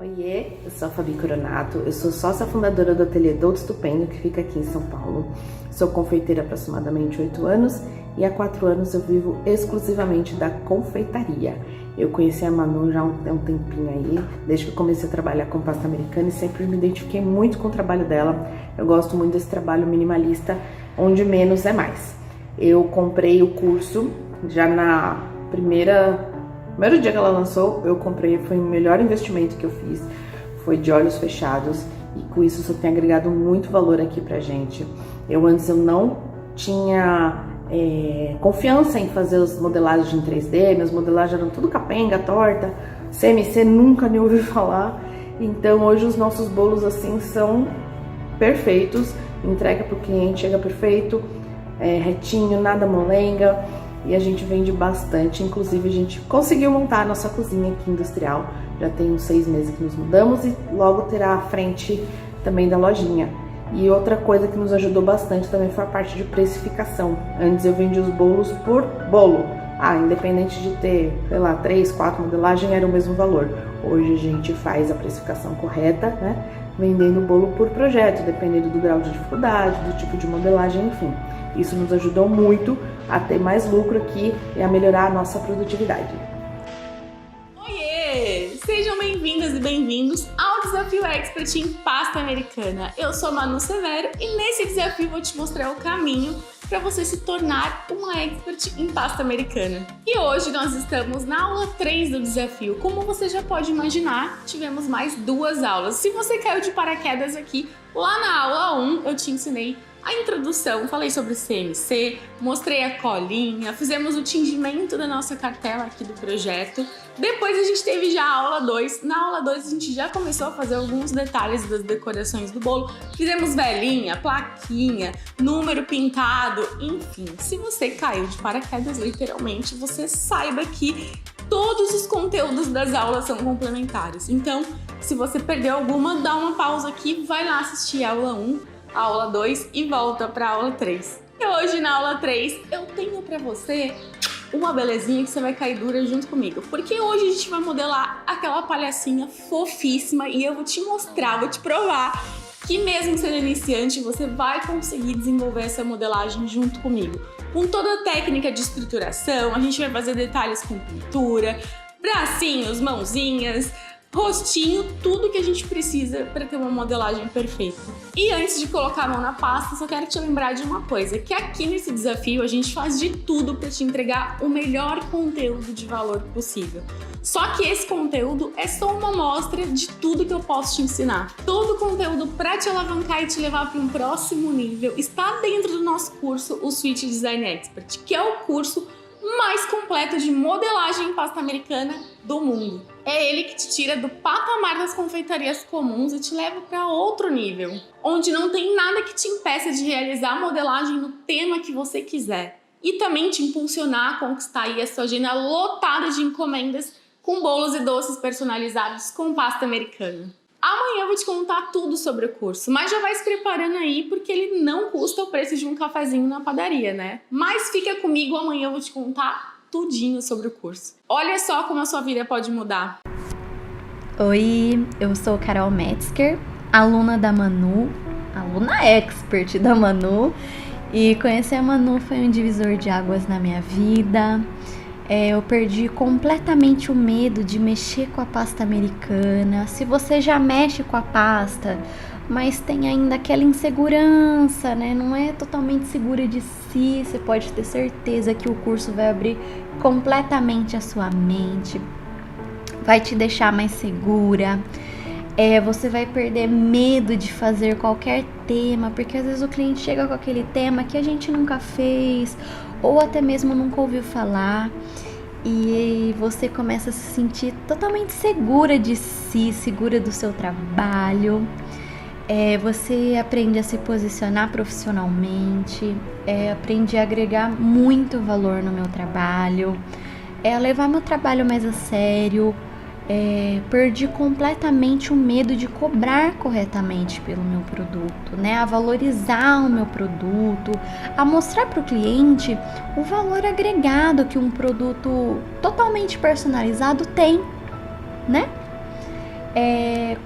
Oiê, eu sou a Fabi Coronato, eu sou sócia fundadora do Ateliê Douto Estupendo, que fica aqui em São Paulo. Sou confeiteira há aproximadamente 8 anos e há 4 anos eu vivo exclusivamente da confeitaria. Eu conheci a Manu já há um tempinho aí, desde que eu comecei a trabalhar com pasta americana e sempre me identifiquei muito com o trabalho dela. Eu gosto muito desse trabalho minimalista, onde menos é mais. Eu comprei o curso já na primeiro dia que ela lançou, eu comprei, foi o melhor investimento que eu fiz, foi de olhos fechados e com isso tem agregado muito valor aqui pra gente. Antes eu não tinha confiança em fazer as modelagens em 3D, minhas modelagens eram tudo capenga, torta, CMC nunca nem ouvi falar, então hoje os nossos bolos assim são perfeitos, entrega pro cliente, chega perfeito, retinho, nada molenga. E a gente vende bastante, inclusive a gente conseguiu montar a nossa cozinha aqui industrial. Já tem uns 6 meses que nos mudamos e logo terá a frente também da lojinha. E outra coisa que nos ajudou bastante também foi a parte de precificação. Antes eu vendia os bolos por bolo. Independente de ter, 3, 4 modelagens, era o mesmo valor. Hoje a gente faz a precificação correta, né? Vendendo o bolo por projeto, dependendo do grau de dificuldade, do tipo de modelagem, enfim. Isso nos ajudou muito a ter mais lucro aqui e a melhorar a nossa produtividade. Oiê! Sejam bem-vindas e bem-vindos ao Desafio Expert em Pasta Americana. Eu sou a Manu Severo e nesse desafio vou te mostrar o caminho para você se tornar uma expert em pasta americana. E hoje nós estamos na aula 3 do desafio. Como você já pode imaginar, tivemos mais 2 aulas. Se você caiu de paraquedas aqui, lá na aula 1 eu te ensinei a introdução, falei sobre CMC, mostrei a colinha, fizemos o tingimento da nossa cartela aqui do projeto. Depois a gente teve já a aula 2. Na aula 2 a gente já começou a fazer alguns detalhes das decorações do bolo. Fizemos velinha, plaquinha, número pintado, enfim. Se você caiu de paraquedas, literalmente, você saiba que todos os conteúdos das aulas são complementares. Então, se você perdeu alguma, dá uma pausa aqui, vai lá assistir a aula 1. Aula 2 e volta para a aula 3. E hoje na aula 3 eu tenho para você uma belezinha que você vai cair dura junto comigo, porque hoje a gente vai modelar aquela palhacinha fofíssima e eu vou te mostrar, vou te provar que mesmo sendo iniciante você vai conseguir desenvolver essa modelagem junto comigo. Com toda a técnica de estruturação, a gente vai fazer detalhes com pintura, bracinhos, mãozinhas, rostinho, tudo que a gente precisa para ter uma modelagem perfeita. E antes de colocar a mão na pasta, só quero te lembrar de uma coisa, que aqui nesse desafio a gente faz de tudo para te entregar o melhor conteúdo de valor possível. Só que esse conteúdo é só uma amostra de tudo que eu posso te ensinar. Todo o conteúdo para te alavancar e te levar para um próximo nível está dentro do nosso curso, o Sweet Design Expert, que é o curso mais completo de modelagem em pasta americana do mundo. É ele que te tira do patamar das confeitarias comuns e te leva para outro nível, onde não tem nada que te impeça de realizar a modelagem no tema que você quiser. E também te impulsionar a conquistar aí a sua agenda lotada de encomendas com bolos e doces personalizados com pasta americana. Amanhã eu vou te contar tudo sobre o curso, mas já vai se preparando aí porque ele não custa o preço de um cafezinho na padaria, né? Mas fica comigo, amanhã eu vou te contar tudinho sobre o curso. Olha só como a sua vida pode mudar. Oi, eu sou Carol Metzger, aluna da Manu, aluna expert da Manu, e conhecer a Manu foi um divisor de águas na minha vida. Eu perdi completamente o medo de mexer com a pasta americana. Se você já mexe com a pasta, mas tem ainda aquela insegurança, né? Não é totalmente segura de si, você pode ter certeza que o curso vai abrir completamente a sua mente, vai te deixar mais segura. Você vai perder medo de fazer qualquer tema, porque às vezes o cliente chega com aquele tema que a gente nunca fez, ou até mesmo nunca ouviu falar, e você começa a se sentir totalmente segura de si, segura do seu trabalho. Você aprende a se posicionar profissionalmente, aprende a agregar muito valor no meu trabalho, a levar meu trabalho mais a sério. Perdi completamente o medo de cobrar corretamente pelo meu produto, né? A valorizar o meu produto, a mostrar para o cliente o valor agregado que um produto totalmente personalizado tem, né?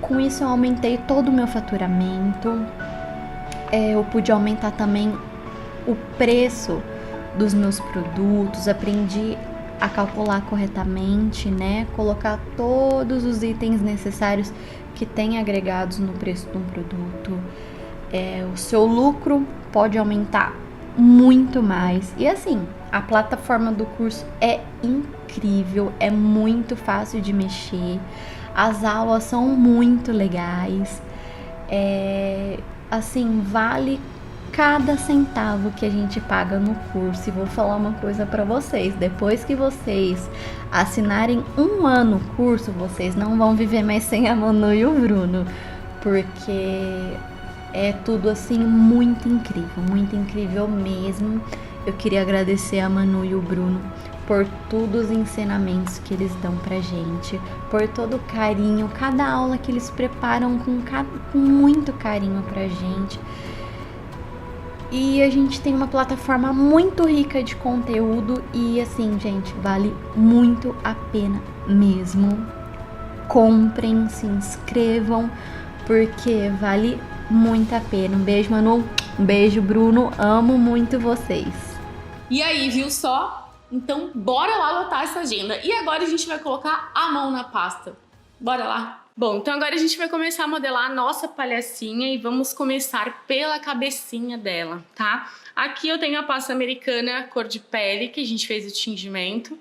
Com isso eu aumentei todo o meu faturamento, eu pude aumentar também o preço dos meus produtos, aprendi a calcular corretamente, né? Colocar todos os itens necessários que tem agregados no preço de um produto. O seu lucro pode aumentar muito mais. E assim, a plataforma do curso é incrível, é muito fácil de mexer, as aulas são muito legais, assim, vale cada centavo que a gente paga no curso. E vou falar uma coisa pra vocês: depois que vocês assinarem 1 ano o curso, vocês não vão viver mais sem a Manu e o Bruno, porque é tudo assim muito incrível mesmo. Eu queria agradecer a Manu e o Bruno por todos os ensinamentos que eles dão pra gente, por todo o carinho, cada aula que eles preparam com muito carinho pra gente. E a gente tem uma plataforma muito rica de conteúdo e assim, gente, vale muito a pena mesmo. Comprem, se inscrevam, porque vale muito a pena. Um beijo, Manu. Um beijo, Bruno. Amo muito vocês. E aí, viu só? Então, bora lá lotar essa agenda. E agora a gente vai colocar a mão na pasta. Bora lá? Bom, então agora a gente vai começar a modelar a nossa palhacinha e vamos começar pela cabecinha dela, tá? Aqui eu tenho a pasta americana cor de pele, que a gente fez o tingimento.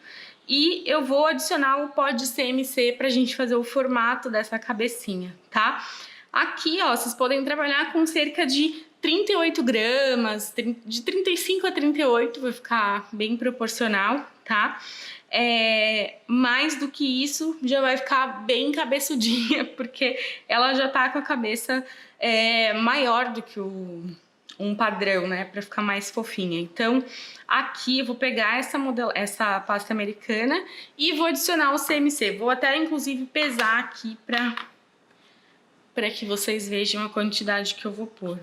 E eu vou adicionar o pó de CMC pra gente fazer o formato dessa cabecinha, tá? Aqui, ó, vocês podem trabalhar com cerca de 38 gramas, de 35 a 38, vai ficar bem proporcional, tá? Mais do que isso, já vai ficar bem cabeçudinha, porque ela já tá com a cabeça maior do que um padrão, né? Pra ficar mais fofinha. Então, aqui eu vou pegar essa pasta americana e vou adicionar o CMC. Vou até, inclusive, pesar aqui para que vocês vejam a quantidade que eu vou pôr.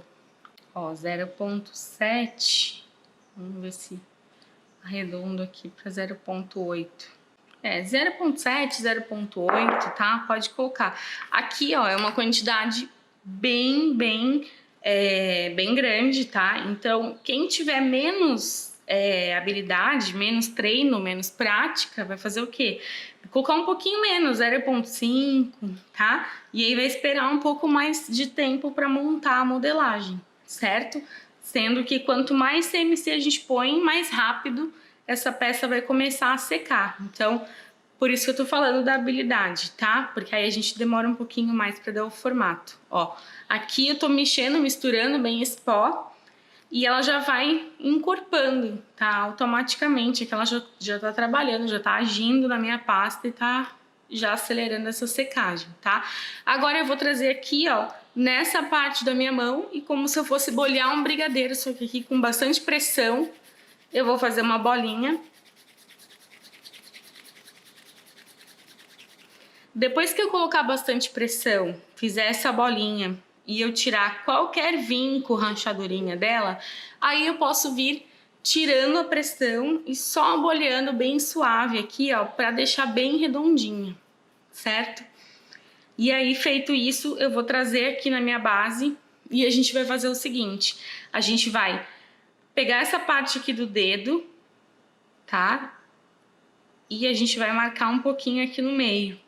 Ó, 0,7, vamos ver se arredondo aqui para 0,8. 0,7, 0,8, tá? Pode colocar. Aqui, ó, é uma quantidade bem grande, tá? Então, quem tiver menos habilidade, menos treino, menos prática, vai fazer o quê? Vai colocar um pouquinho menos, 0,5, tá? E aí vai esperar um pouco mais de tempo para montar a modelagem, certo? Sendo que quanto mais CMC a gente põe, mais rápido essa peça vai começar a secar. Então, por isso que eu tô falando da habilidade, tá? Porque aí a gente demora um pouquinho mais para dar o formato. Ó, aqui eu tô misturando bem esse pó e ela já vai encorpando, tá? Automaticamente, que ela já tá trabalhando, já tá agindo na minha pasta e tá já acelerando essa secagem, tá? Agora eu vou trazer aqui, ó, nessa parte da minha mão e como se eu fosse bolhar um brigadeiro, só que aqui com bastante pressão, eu vou fazer uma bolinha. Depois que eu colocar bastante pressão, fizer essa bolinha e eu tirar qualquer vinco, ranchadurinha dela, aí eu posso vir tirando a pressão e só bolhando bem suave aqui, ó, para deixar bem redondinha, certo? E aí, feito isso, eu vou trazer aqui na minha base e a gente vai fazer o seguinte: a gente vai pegar essa parte aqui do dedo, tá? E a gente vai marcar um pouquinho aqui no meio.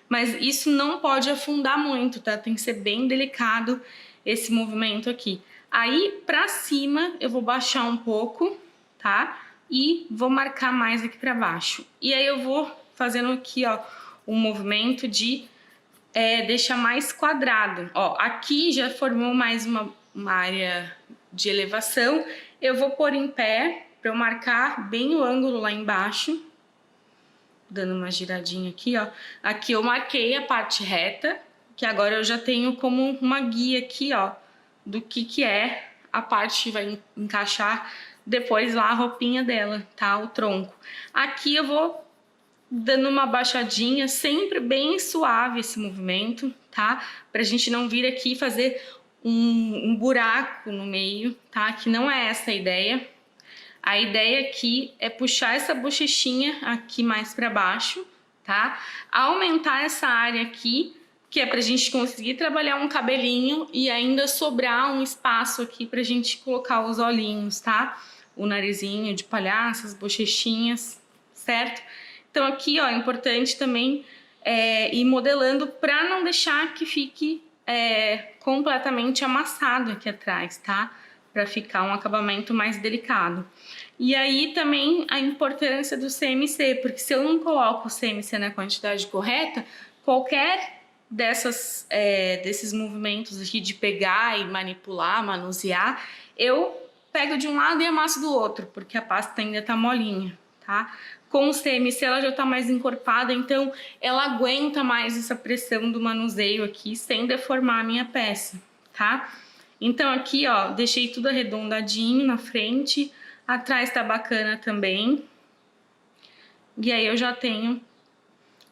Mas isso não pode afundar muito, tá? Tem que ser bem delicado esse movimento aqui. Aí, pra cima, eu vou baixar um pouco, tá? E vou marcar mais aqui pra baixo. E aí eu vou fazendo aqui, ó, um movimento de deixar mais quadrado. Ó, aqui já formou mais uma área de elevação. Eu vou pôr em pé pra eu marcar bem o ângulo lá embaixo. Dando uma giradinha aqui, ó. Aqui eu marquei a parte reta, que agora eu já tenho como uma guia aqui, ó, do que é a parte que vai encaixar depois lá a roupinha dela, tá? O tronco. Aqui eu vou dando uma baixadinha, sempre bem suave esse movimento, tá? Pra gente não vir aqui e fazer um buraco no meio, tá? Que não é essa a ideia. A ideia aqui é puxar essa bochechinha aqui mais para baixo, tá? Aumentar essa área aqui que é pra gente conseguir trabalhar um cabelinho e ainda sobrar um espaço aqui pra gente colocar os olhinhos, tá? O narizinho de palhaço, as bochechinhas, certo? Então aqui, ó, é importante também ir modelando pra não deixar que fique completamente amassado aqui atrás, tá? Pra ficar um acabamento mais delicado. E aí também a importância do CMC, porque se eu não coloco o CMC na quantidade correta, qualquer desses movimentos aqui de pegar e manipular, manusear, eu pego de um lado e amasso do outro, porque a pasta ainda tá molinha, tá? Com o CMC ela já tá mais encorpada, então ela aguenta mais essa pressão do manuseio aqui, sem deformar a minha peça, tá? Então aqui, ó, deixei tudo arredondadinho na frente, atrás tá bacana também. E aí eu já tenho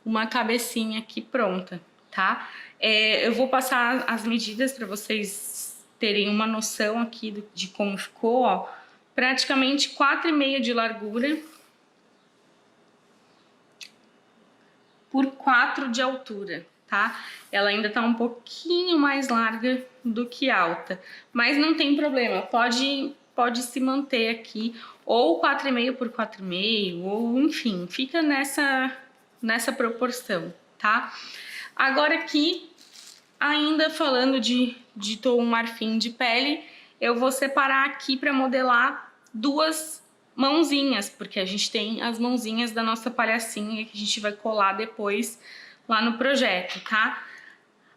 uma cabecinha aqui pronta, tá? Eu vou passar as medidas para vocês terem uma noção aqui de como ficou, ó. Praticamente 4,5 de largura por 4 de altura, tá? Ela ainda tá um pouquinho mais larga do que alta, mas não tem problema, pode se manter aqui, ou 4,5 por 4,5, ou enfim, fica nessa proporção, tá? Agora aqui, ainda falando de tom marfim de pele, eu vou separar aqui para modelar duas mãozinhas, porque a gente tem as mãozinhas da nossa palhacinha que a gente vai colar depois lá no projeto, tá?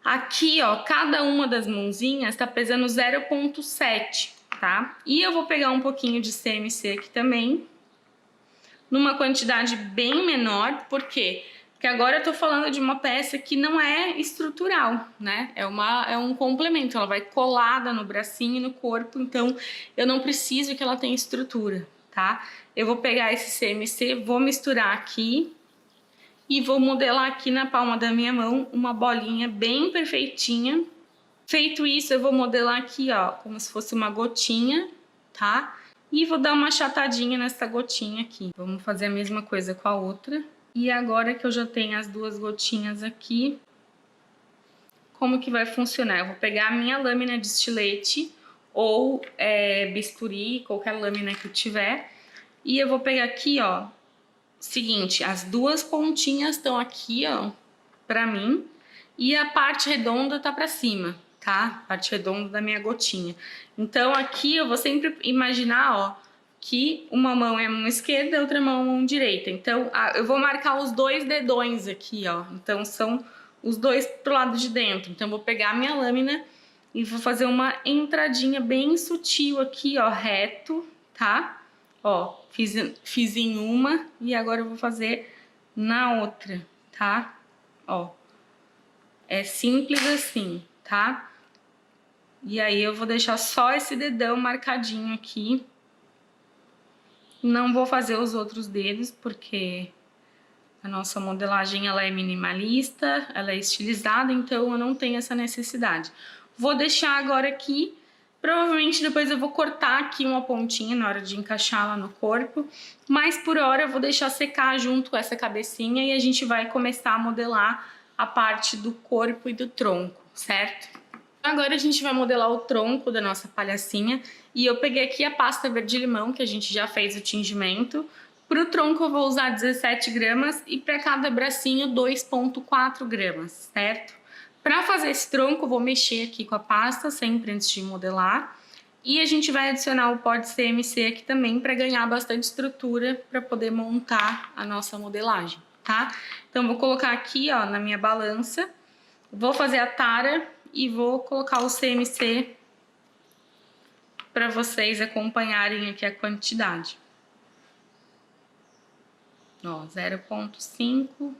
Aqui, ó, cada uma das mãozinhas tá pesando 0,7, tá? E eu vou pegar um pouquinho de CMC aqui também, numa quantidade bem menor, por quê? Porque agora eu tô falando de uma peça que não é estrutural, né? É um complemento, ela vai colada no bracinho e no corpo, então eu não preciso que ela tenha estrutura, tá? Eu vou pegar esse CMC, vou misturar aqui e vou modelar aqui na palma da minha mão uma bolinha bem perfeitinha. Feito isso, eu vou modelar aqui, ó, como se fosse uma gotinha, tá? E vou dar uma achatadinha nessa gotinha aqui. Vamos fazer a mesma coisa com a outra. E agora que eu já tenho as duas gotinhas aqui, como que vai funcionar? Eu vou pegar a minha lâmina de estilete ou bisturi, qualquer lâmina que eu tiver. E eu vou pegar aqui, ó, seguinte, as duas pontinhas estão aqui, ó, pra mim. E a parte redonda tá pra cima, tá? A parte redonda da minha gotinha. Então aqui eu vou sempre imaginar, ó, que uma mão é a mão esquerda, a outra mão é a mão direita. Então eu vou marcar os dois dedões aqui, ó. Então são os dois pro lado de dentro. Então eu vou pegar a minha lâmina e vou fazer uma entradinha bem sutil aqui, ó, reto, tá? Ó, fiz em uma e agora eu vou fazer na outra, tá? Ó, é simples assim, tá? E aí eu vou deixar só esse dedão marcadinho aqui. Não vou fazer os outros dedos, porque a nossa modelagem ela é minimalista, ela é estilizada, então eu não tenho essa necessidade. Vou deixar agora aqui, provavelmente depois eu vou cortar aqui uma pontinha na hora de encaixar lá no corpo, mas por hora eu vou deixar secar junto com essa cabecinha e a gente vai começar a modelar a parte do corpo e do tronco, certo? Agora a gente vai modelar o tronco da nossa palhacinha e eu peguei aqui a pasta verde-limão, que a gente já fez o tingimento. Pro tronco eu vou usar 17 gramas e para cada bracinho 2,4 gramas, certo? Para fazer esse tronco eu vou mexer aqui com a pasta sempre antes de modelar e a gente vai adicionar o pó de CMC aqui também para ganhar bastante estrutura para poder montar a nossa modelagem, tá? Então vou colocar aqui, ó, na minha balança, vou fazer a tara e vou colocar o CMC para vocês acompanharem aqui a quantidade. Ó, 0,5.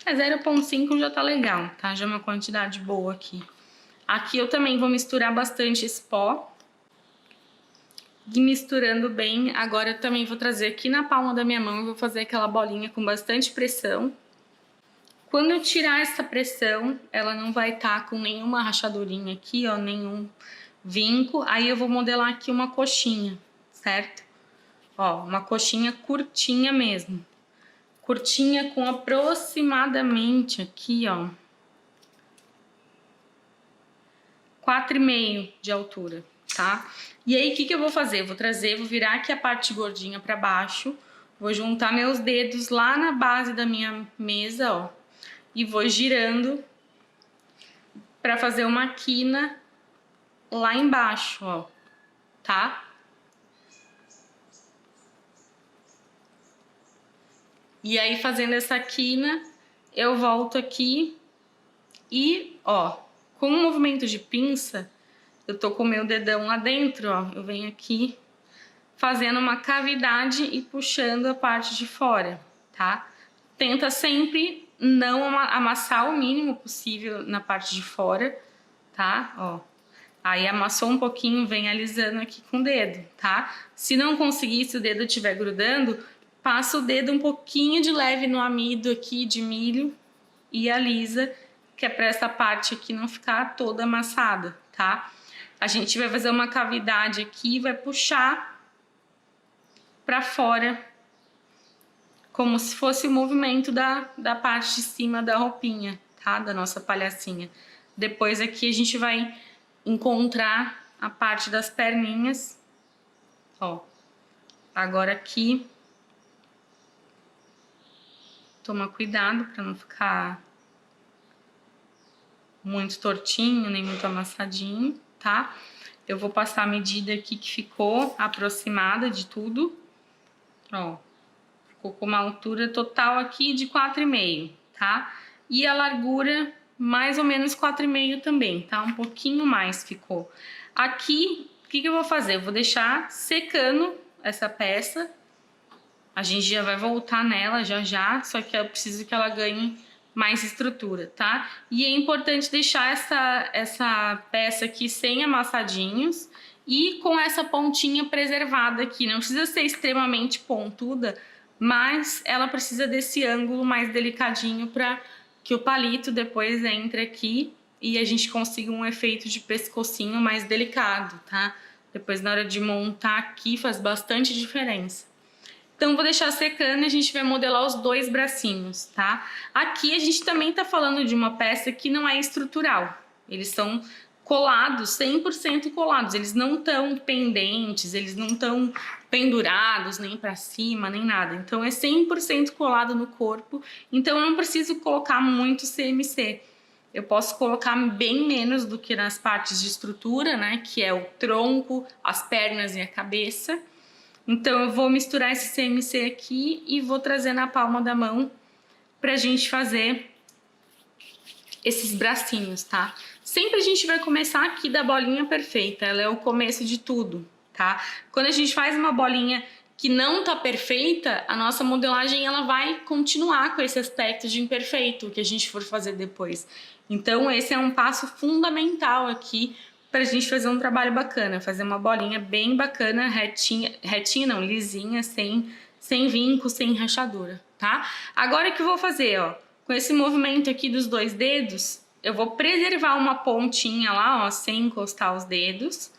0,5 já tá legal, tá? Já é uma quantidade boa aqui. Aqui eu também vou misturar bastante esse pó. E misturando bem, agora eu também vou trazer aqui na palma da minha mão e vou fazer aquela bolinha com bastante pressão. Quando eu tirar essa pressão, ela não vai estar com nenhuma rachadurinha aqui, ó, nenhum vinco. Aí eu vou modelar aqui uma coxinha, certo? Ó, uma coxinha curtinha mesmo. curtinha com aproximadamente aqui, ó, 4,5 de altura, tá? E aí, o que eu vou fazer? Vou virar aqui a parte gordinha pra baixo, vou juntar meus dedos lá na base da minha mesa, ó, e vou girando pra fazer uma quina lá embaixo, ó, tá? E aí, fazendo essa quina, eu volto aqui e, ó, com o movimento de pinça, eu tô com o meu dedão lá dentro, ó, eu venho aqui fazendo uma cavidade e puxando a parte de fora, tá? Tenta sempre não amassar o mínimo possível na parte de fora, tá? Ó. Aí amassou um pouquinho, vem alisando aqui com o dedo, tá? Se não conseguir, se o dedo estiver grudando, passa o dedo um pouquinho de leve no amido aqui de milho e alisa, que é para essa parte aqui não ficar toda amassada, tá? A gente vai fazer uma cavidade aqui e vai puxar para fora, como se fosse o movimento da parte de cima da roupinha, tá? Da nossa palhacinha. Depois aqui a gente vai encontrar a parte das perninhas, ó. Agora aqui, toma cuidado para não ficar muito tortinho, nem muito amassadinho, tá? Eu vou passar a medida aqui que ficou aproximada de tudo, ó. Ficou com uma altura total aqui de 4,5, tá? E a largura mais ou menos 4,5 também, tá? Um pouquinho mais ficou. Aqui, o que eu vou fazer? Eu vou deixar secando essa peça. A gente já vai voltar nela já, só que eu preciso que ela ganhe mais estrutura, tá? E é importante deixar essa peça aqui sem amassadinhos e com essa pontinha preservada aqui. Não precisa ser extremamente pontuda, mas ela precisa desse ângulo mais delicadinho para que o palito depois entre aqui e a gente consiga um efeito de pescocinho mais delicado, tá? Depois, na hora de montar aqui, faz bastante diferença. Então, vou deixar secando e a gente vai modelar os dois bracinhos, tá? Aqui a gente também tá falando de uma peça que não é estrutural. Eles são colados, 100% colados. Eles não estão pendentes, eles não estão pendurados, nem pra cima, nem nada. Então, é 100% colado no corpo. Então, eu não preciso colocar muito CMC. Eu posso colocar bem menos do que nas partes de estrutura, né? Que é o tronco, as pernas e a cabeça. Então, eu vou misturar esse CMC aqui e vou trazer na palma da mão pra gente fazer esses bracinhos, tá? Sempre a gente vai começar aqui da bolinha perfeita, ela é o começo de tudo, tá? Quando a gente faz uma bolinha que não tá perfeita, a nossa modelagem ela vai continuar com esse aspecto de imperfeito que a gente for fazer depois. Então, esse é um passo fundamental aqui pra gente fazer um trabalho bacana, fazer uma bolinha bem bacana, retinha não, lisinha, sem vinco, sem rachadura, tá? Agora o que eu vou fazer, ó, com esse movimento aqui dos dois dedos, eu vou preservar uma pontinha lá, ó, sem encostar os dedos,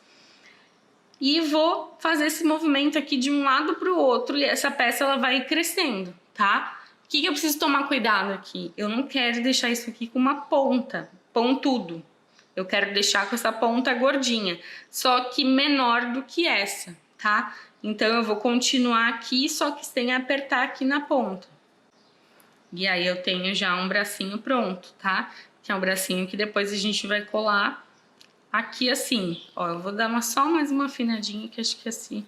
e vou fazer esse movimento aqui de um lado pro outro, e essa peça ela vai crescendo, tá? O que eu preciso tomar cuidado aqui? Eu não quero deixar isso aqui com uma ponta, pontudo. Eu quero deixar com essa ponta gordinha, só que menor do que essa, tá? Então, eu vou continuar aqui, só que sem apertar aqui na ponta. E aí, eu tenho já um bracinho pronto, tá? Que é um bracinho que depois a gente vai colar aqui assim. Ó, eu vou dar só mais uma afinadinha, que acho que esse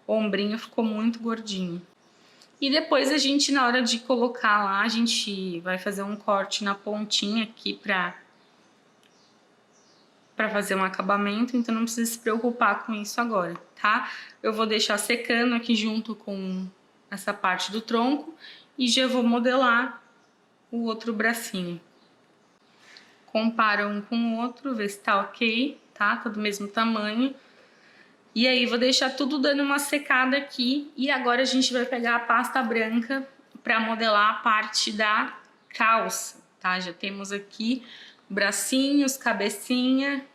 ombrinho ficou muito gordinho. E depois a gente, na hora de colocar lá, a gente vai fazer um corte na pontinha aqui pra fazer um acabamento, então não precisa se preocupar com isso agora, tá? Eu vou deixar secando aqui junto com essa parte do tronco e já vou modelar o outro bracinho. Compara um com o outro, vê se tá ok, tá? Tá do mesmo tamanho. E aí vou deixar tudo dando uma secada aqui e agora a gente vai pegar a pasta branca para modelar a parte da calça, tá? Já temos aqui bracinhos, cabecinha,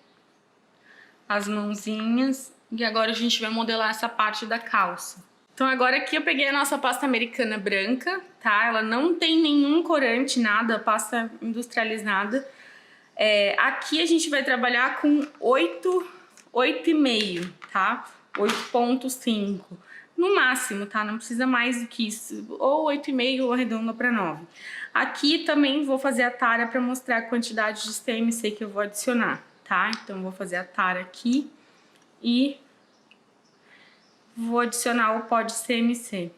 as mãozinhas, e agora a gente vai modelar essa parte da calça. Então agora aqui eu peguei a nossa pasta americana branca, tá? Ela não tem nenhum corante, nada, pasta industrializada. Aqui a gente vai trabalhar com 8,5, tá? 8,5 no máximo, tá? Não precisa mais do que isso, ou 8,5 ou arredonda para 9. Aqui também vou fazer a tara para mostrar a quantidade de CMC que eu vou adicionar, tá? Então vou fazer a tara aqui e vou adicionar o pó de CMC.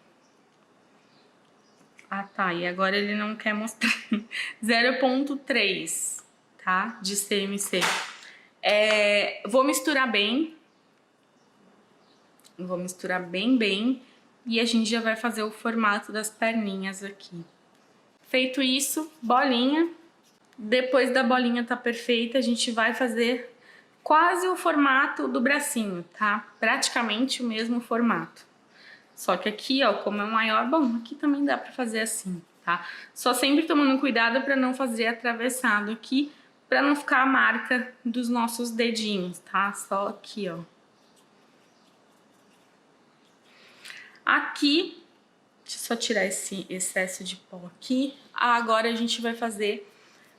Ah, tá, e agora ele não quer mostrar. 0,3, tá? De CMC. Vou misturar bem. Vou misturar bem. E a gente já vai fazer o formato das perninhas aqui. Feito isso, bolinha. Depois da bolinha tá perfeita, a gente vai fazer quase o formato do bracinho, tá? Praticamente o mesmo formato. Só que aqui, ó, como é maior, bom, aqui também dá pra fazer assim, tá? Só sempre tomando cuidado pra não fazer atravessado aqui, pra não ficar a marca dos nossos dedinhos, tá? Só aqui, ó. Aqui, deixa eu só tirar esse excesso de pó aqui. Agora a gente vai fazer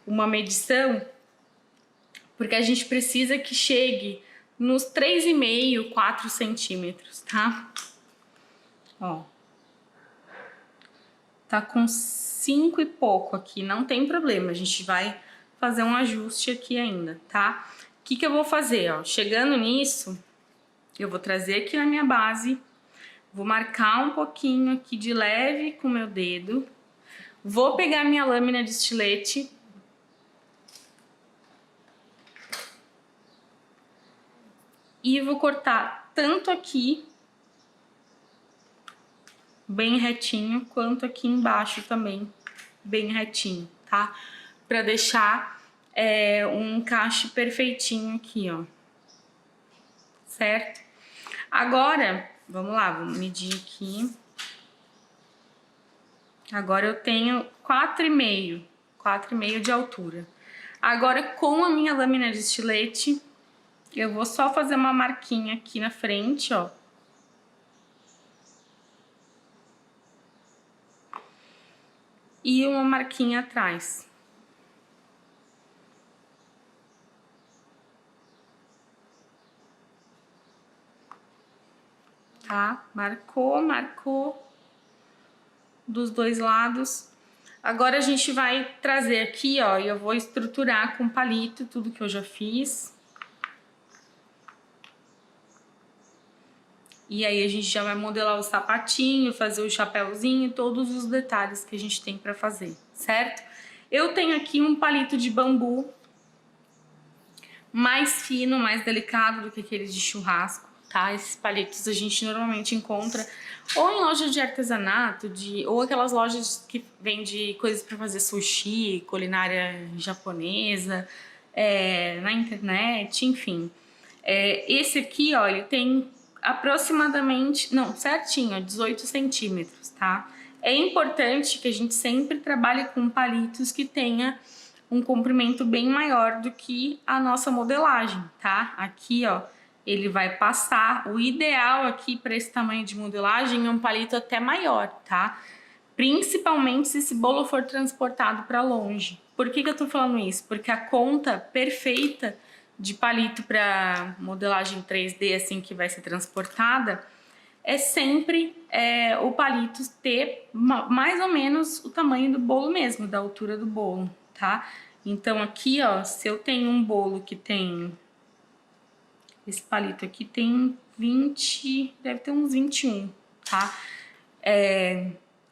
uma medição, porque a gente precisa que chegue nos 3,5, 4 centímetros, tá? Ó. Tá com 5 e pouco aqui, não tem problema, a gente vai fazer um ajuste aqui ainda, tá? O que eu vou fazer, ó? Chegando nisso, eu vou trazer aqui na minha base, vou marcar um pouquinho aqui de leve com o meu dedo, vou pegar minha lâmina de estilete e vou cortar tanto aqui, bem retinho, quanto aqui embaixo também, bem retinho, tá? Pra deixar um encaixe perfeitinho aqui, ó. Certo? Agora, vamos lá, vamos medir aqui. Agora eu tenho 4,5 de altura. Agora, com a minha lâmina de estilete, eu vou só fazer uma marquinha aqui na frente, ó. E uma marquinha atrás. Tá? Marcou dos dois lados. Agora a gente vai trazer aqui, ó, e eu vou estruturar com palito tudo que eu já fiz. E aí a gente já vai modelar o sapatinho, fazer o chapéuzinho, todos os detalhes que a gente tem pra fazer, certo? Eu tenho aqui um palito de bambu mais fino, mais delicado do que aqueles de churrasco, tá? Esses palitos a gente normalmente encontra ou em lojas de artesanato, ou aquelas lojas que vendem coisas pra fazer sushi, culinária japonesa, na internet, enfim. Esse aqui, ó, ele tem aproximadamente, não, certinho, 18 centímetros, tá? É importante que a gente sempre trabalhe com palitos que tenha um comprimento bem maior do que a nossa modelagem, tá? Aqui, ó, ele vai passar. O ideal aqui para esse tamanho de modelagem é um palito até maior, tá? Principalmente se esse bolo for transportado para longe. Por que eu tô falando isso? Porque a conta perfeita de palito para modelagem 3D, assim, que vai ser transportada, é sempre o palito ter mais ou menos o tamanho do bolo mesmo, da altura do bolo, tá? Então aqui, ó, se eu tenho um bolo que tem... Esse palito aqui tem 20, deve ter uns 21, tá?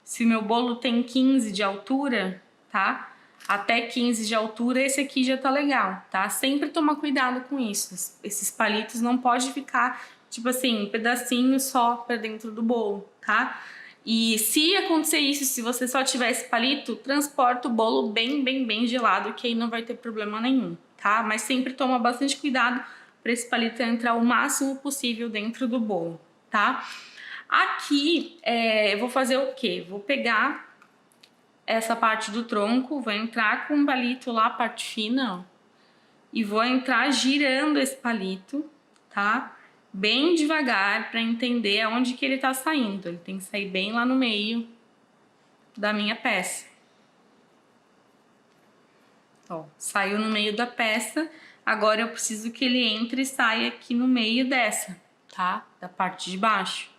Se meu bolo tem 15 de altura, tá? Até 15 de altura, esse aqui já tá legal, tá? Sempre tomar cuidado com isso. Esses palitos não pode ficar, tipo assim, um pedacinho só pra dentro do bolo, tá? E se acontecer isso, se você só tiver esse palito, transporta o bolo bem gelado, que aí não vai ter problema nenhum, tá? Mas sempre toma bastante cuidado para esse palito entrar o máximo possível dentro do bolo, tá? Aqui, eu vou fazer o quê? Vou pegar essa parte do tronco, vou entrar com o palito lá, a parte fina, ó, e vou entrar girando esse palito, tá? bem devagar para entender aonde que ele tá saindo. Ele tem que sair bem lá no meio da minha peça. Ó, saiu no meio da peça, agora eu preciso que ele entre e saia aqui no meio dessa, tá? Da parte de baixo.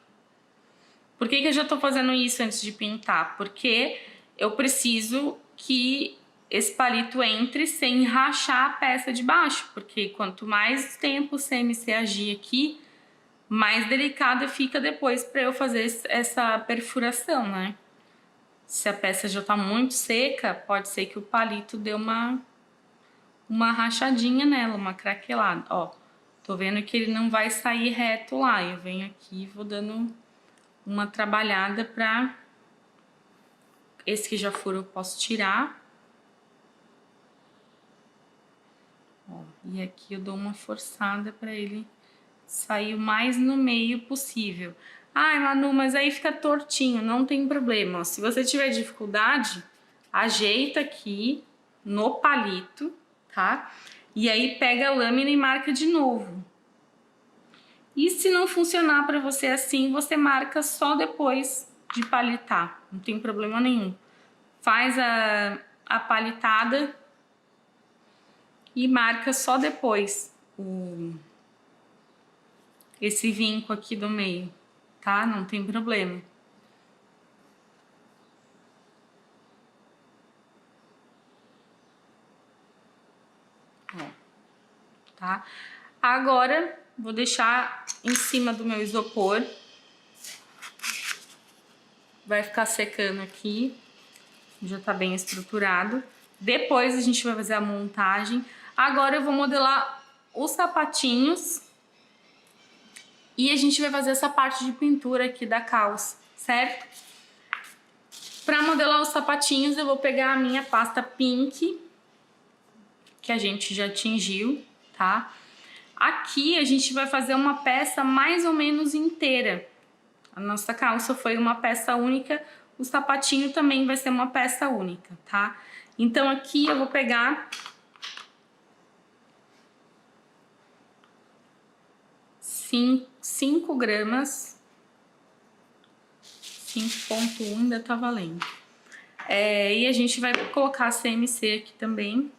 Por que que eu já tô fazendo isso antes de pintar? Porque eu preciso que esse palito entre sem rachar a peça de baixo, porque quanto mais tempo o CMC agir aqui, mais delicada fica depois para eu fazer essa perfuração, né? Se a peça já tá muito seca, pode ser que o palito dê uma rachadinha nela, uma craquelada. Ó, tô vendo que ele não vai sair reto lá. Eu venho aqui e vou dando uma trabalhada pra... Esse que já furou eu posso tirar. Ó, e aqui eu dou uma forçada pra ele sair o mais no meio possível. Ai, Manu, mas aí fica tortinho, não tem problema. Se você tiver dificuldade, ajeita aqui no palito, tá? E aí pega a lâmina e marca de novo. E se não funcionar para você assim, você marca só depois de palitar, não tem problema nenhum. Faz a palitada e marca só depois esse vinco aqui do meio, tá? Não tem problema. Ó, tá? Agora, vou deixar em cima do meu isopor. Vai ficar secando aqui. Já tá bem estruturado. Depois a gente vai fazer a montagem. Agora eu vou modelar os sapatinhos. E a gente vai fazer essa parte de pintura aqui da calça, certo? Para modelar os sapatinhos, eu vou pegar a minha pasta Pink, que a gente já tingiu, tá? Aqui a gente vai fazer uma peça mais ou menos inteira. A nossa calça foi uma peça única, o sapatinho também vai ser uma peça única, tá? Então aqui eu vou pegar 5 gramas, 5,1 ainda tá valendo. E a gente vai colocar CMC aqui também.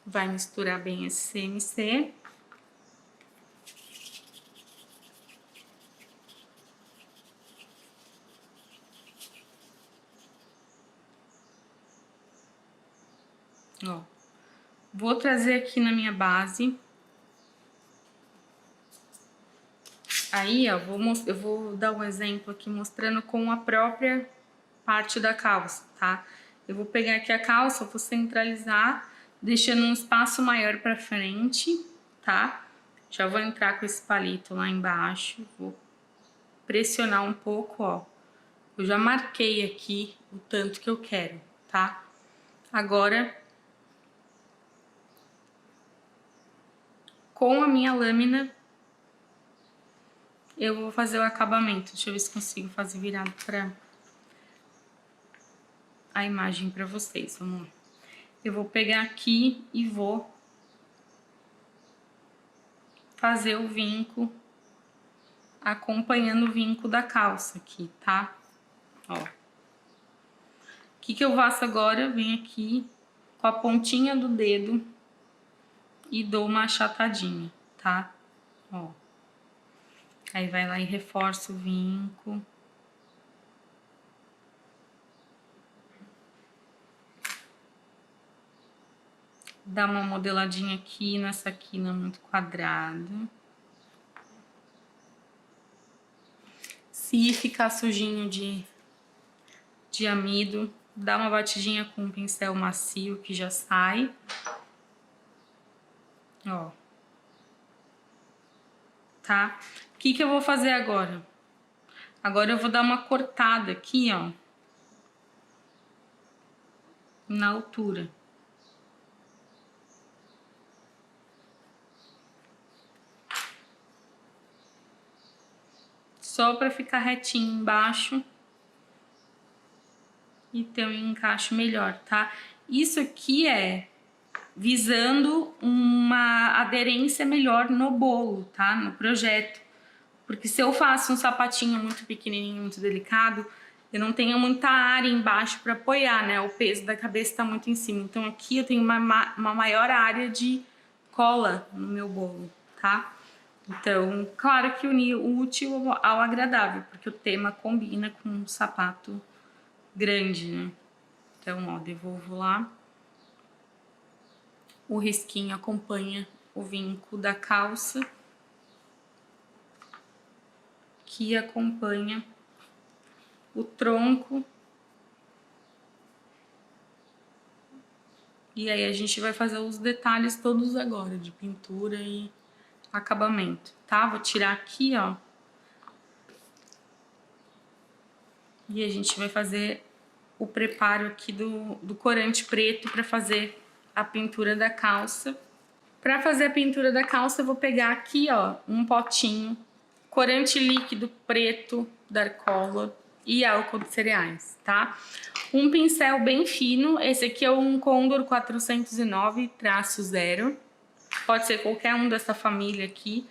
Vai misturar bem esse CMC. Ó, vou trazer aqui na minha base. Aí, ó, eu vou dar um exemplo aqui mostrando com a própria parte da calça, tá? Eu vou pegar aqui a calça, vou centralizar, deixando um espaço maior pra frente, tá? Já vou entrar com esse palito lá embaixo, vou pressionar um pouco, ó. Eu já marquei aqui o tanto que eu quero, tá? Agora, com a minha lâmina, eu vou fazer o acabamento. Deixa eu ver se consigo fazer virado pra a imagem pra vocês, vamos lá. Eu vou pegar aqui e vou fazer o vinco, acompanhando o vinco da calça aqui, tá? Ó. O que eu faço agora? Eu venho aqui com a pontinha do dedo e dou uma achatadinha, tá? Ó. Aí vai lá e reforça o vinco. Dá uma modeladinha aqui nessa quina muito quadrada. Se ficar sujinho de amido, dá uma batidinha com um pincel macio que já sai. Ó. Tá? O que eu vou fazer agora? Agora eu vou dar uma cortada aqui, ó. Na altura. só para ficar retinho embaixo e ter um encaixe melhor, tá? Isso aqui é visando uma aderência melhor no bolo, tá? No projeto. Porque se eu faço um sapatinho muito pequenininho, muito delicado, eu não tenho muita área embaixo para apoiar, né? O peso da cabeça tá muito em cima. Então aqui eu tenho uma maior área de cola no meu bolo, tá? Então, claro que unir o útil ao agradável, porque o tema combina com um sapato grande, né? Então, ó, devolvo lá. O risquinho acompanha o vinco da calça, que acompanha o tronco. E aí a gente vai fazer os detalhes todos agora, de pintura e acabamento, tá? Vou tirar aqui, ó. E a gente vai fazer o preparo aqui do corante preto para fazer a pintura da calça. Para fazer a pintura da calça, eu vou pegar aqui, ó, um potinho, corante líquido preto da Arcola e álcool de cereais, tá? Um pincel bem fino, esse aqui é um Condor 409-0. Pode ser qualquer um dessa família aqui,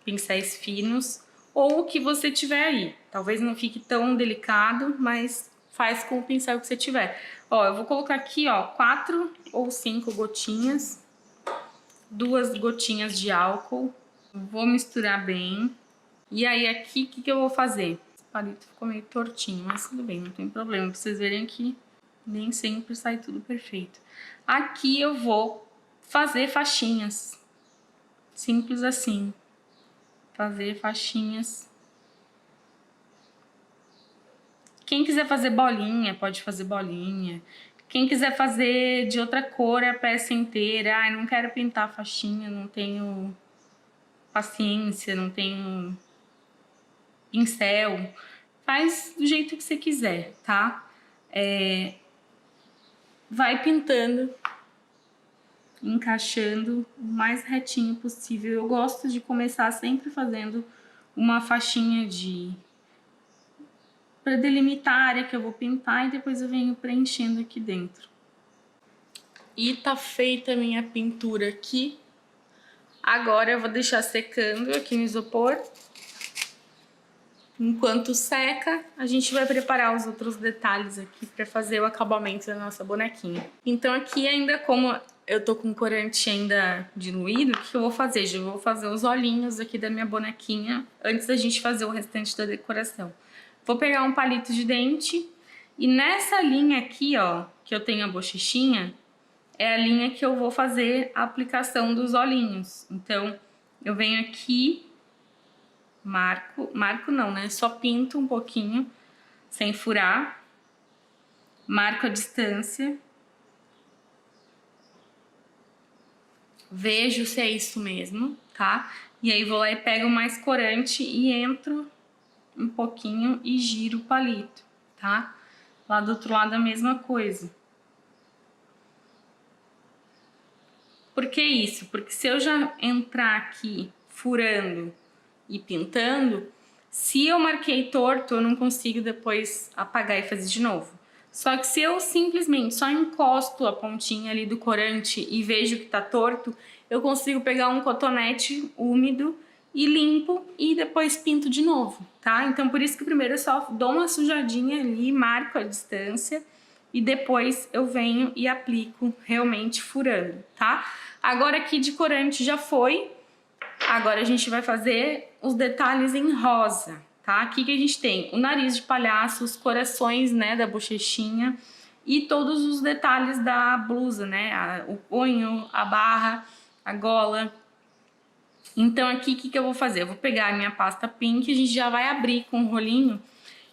pincéis finos, ou o que você tiver aí. Talvez não fique tão delicado, mas faz com o pincel que você tiver. Ó, eu vou colocar aqui, ó, 4 ou 5 gotinhas, 2 gotinhas de álcool. Vou misturar bem. E aí aqui, o que eu vou fazer? Esse palito ficou meio tortinho, mas tudo bem, não tem problema. Pra vocês verem que nem sempre sai tudo perfeito. Aqui eu vou fazer faixinhas. Simples assim. Fazer faixinhas. Quem quiser fazer bolinha, pode fazer bolinha. Quem quiser fazer de outra cor a peça inteira. Ai, não quero pintar a faixinha, não tenho paciência, não tenho pincel. Faz do jeito que você quiser, tá? Vai pintando, encaixando o mais retinho possível. Eu gosto de começar sempre fazendo uma faixinha para delimitar a área que eu vou pintar e depois eu venho preenchendo aqui dentro. E tá feita a minha pintura aqui. Agora eu vou deixar secando aqui no isopor. Enquanto seca, a gente vai preparar os outros detalhes aqui para fazer o acabamento da nossa bonequinha. Então aqui ainda, como eu tô com corante ainda diluído, o que eu vou fazer? Já vou fazer os olhinhos aqui da minha bonequinha antes da gente fazer o restante da decoração. Vou pegar um palito de dente e nessa linha aqui, ó, que eu tenho a bochechinha, é a linha que eu vou fazer a aplicação dos olhinhos. Então, eu venho aqui, marco não, né? Só pinto um pouquinho, sem furar. Marco a distância. Vejo se é isso mesmo, tá? E aí vou lá e pego mais corante e entro um pouquinho e giro o palito, tá? Lá do outro lado a mesma coisa. Por que isso? Porque se eu já entrar aqui furando e pintando, se eu marquei torto, eu não consigo depois apagar e fazer de novo. Só que se eu simplesmente só encosto a pontinha ali do corante e vejo que tá torto, eu consigo pegar um cotonete úmido e limpo e depois pinto de novo, tá? Então por isso que primeiro eu só dou uma sujadinha ali, marco a distância e depois eu venho e aplico realmente furando, tá? Agora aqui de corante já foi. Agora a gente vai fazer os detalhes em rosa, tá? Aqui que a gente tem o nariz de palhaço, os corações, né, da bochechinha e todos os detalhes da blusa, né? O punho, a barra, a gola. Então aqui o que eu vou fazer? Eu vou pegar a minha pasta pink, a gente já vai abrir com o rolinho.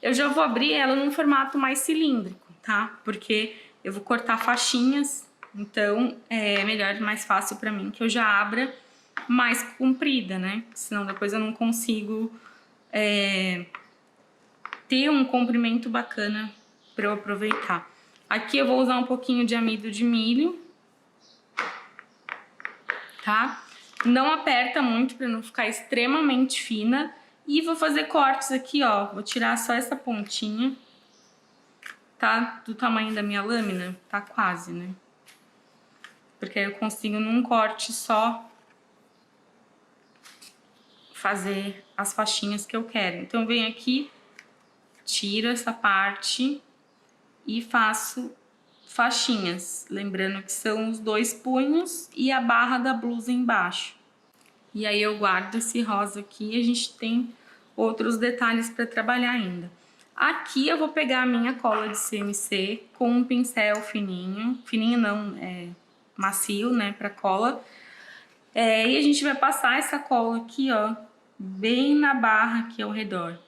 Eu já vou abrir ela num formato mais cilíndrico, tá? Porque eu vou cortar faixinhas, então é melhor, mais fácil pra mim que eu já abra mais comprida, né? Senão depois eu não consigo ter um comprimento bacana para eu aproveitar. Aqui eu vou usar um pouquinho de amido de milho, tá? Não aperta muito para não ficar extremamente fina E vou fazer cortes aqui, ó. Vou tirar só essa pontinha. Tá do tamanho da minha lâmina? Tá quase, né? Porque aí eu consigo num corte só fazer as faixinhas que eu quero. Então eu venho aqui, tiro essa parte e faço faixinhas. Lembrando que são os 2 punhos e a barra da blusa embaixo. E aí eu guardo esse rosa aqui e a gente tem outros detalhes para trabalhar ainda. Aqui eu vou pegar a minha cola de CMC com um pincel fininho. Fininho não, macio, né, para cola. E a gente vai passar essa cola aqui, ó, bem na barra aqui ao redor.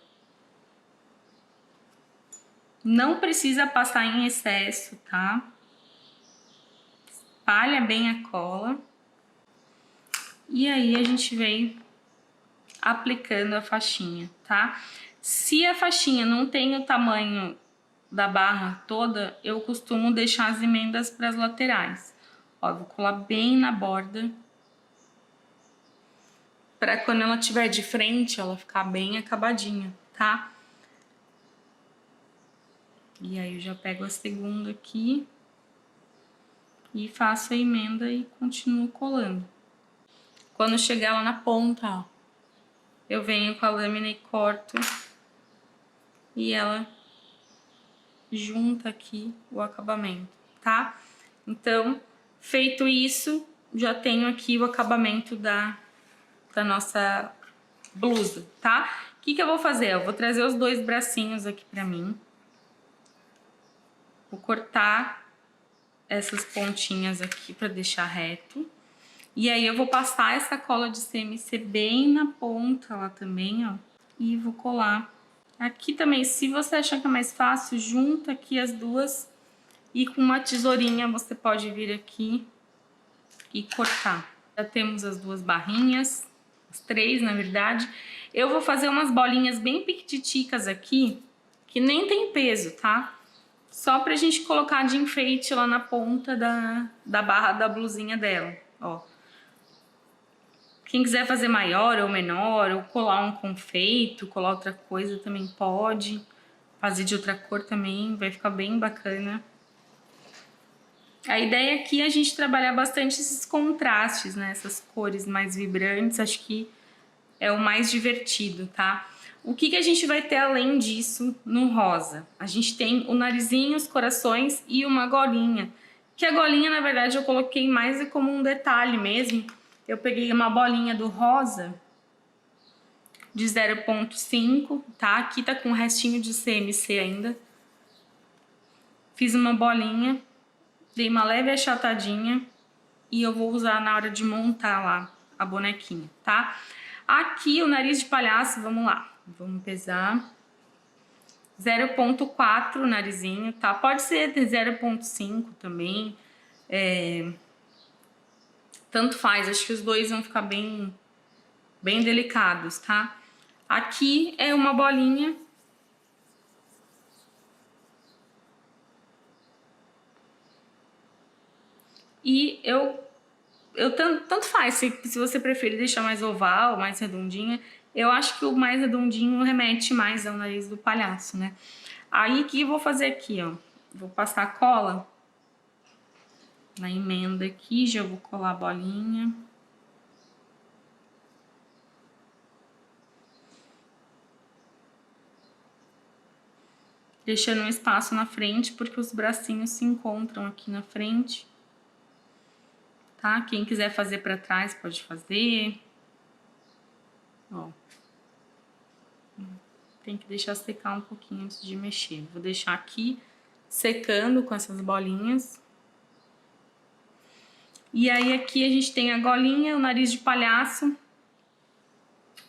Não precisa passar em excesso, tá? Espalha bem a cola. E aí a gente vem aplicando a faixinha, tá? Se a faixinha não tem o tamanho da barra toda, eu costumo deixar as emendas para as laterais. Ó, vou colar bem na borda, para quando ela estiver de frente, ela ficar bem acabadinha, tá? E aí eu já pego a segunda aqui e faço a emenda e continuo colando. Quando chegar lá na ponta, ó, eu venho com a lâmina e corto e ela junta aqui o acabamento, tá? Então, feito isso, já tenho aqui o acabamento da nossa blusa, tá? O que eu vou fazer? Eu vou trazer os 2 bracinhos aqui pra mim. Vou cortar essas pontinhas aqui pra deixar reto. E aí eu vou passar essa cola de CMC bem na ponta lá também, ó. E vou colar. Aqui também, se você achar que é mais fácil, junta aqui as duas. E com uma tesourinha você pode vir aqui e cortar. Já temos as 2 barrinhas. As 3, na verdade. Eu vou fazer umas bolinhas bem piquititicas aqui, que nem tem peso, tá? Só pra gente colocar de enfeite lá na ponta da barra da blusinha dela, ó. Quem quiser fazer maior ou menor, ou colar um confeito, colar outra coisa também pode. Fazer de outra cor também, vai ficar bem bacana. A ideia aqui é a gente trabalhar bastante esses contrastes, né? Essas cores mais vibrantes, acho que é o mais divertido, tá? O que a gente vai ter além disso no rosa? A gente tem o narizinho, os corações e uma golinha. Que a golinha, na verdade, eu coloquei mais como um detalhe mesmo. Eu peguei uma bolinha do rosa de 0,5, tá? Aqui tá com um restinho de CMC ainda. Fiz uma bolinha. Dei uma leve achatadinha e eu vou usar na hora de montar lá a bonequinha, tá? Aqui o nariz de palhaço, vamos lá, vamos pesar. 0,4 o narizinho, tá? Pode ser de 0,5 também, tanto faz, acho que os 2 vão ficar bem delicados, tá? Aqui é uma bolinha. E tanto faz, se você preferir deixar mais oval, mais redondinha, eu acho que o mais redondinho remete mais ao nariz do palhaço, né? Aí, o que eu vou fazer aqui, ó? Vou passar a cola na emenda aqui, já vou colar a bolinha. Deixando um espaço na frente, porque os bracinhos se encontram aqui na frente. Tá? Quem quiser fazer pra trás, pode fazer. Ó. Tem que deixar secar um pouquinho antes de mexer. Vou deixar aqui secando com essas bolinhas. E aí aqui a gente tem a golinha, o nariz de palhaço.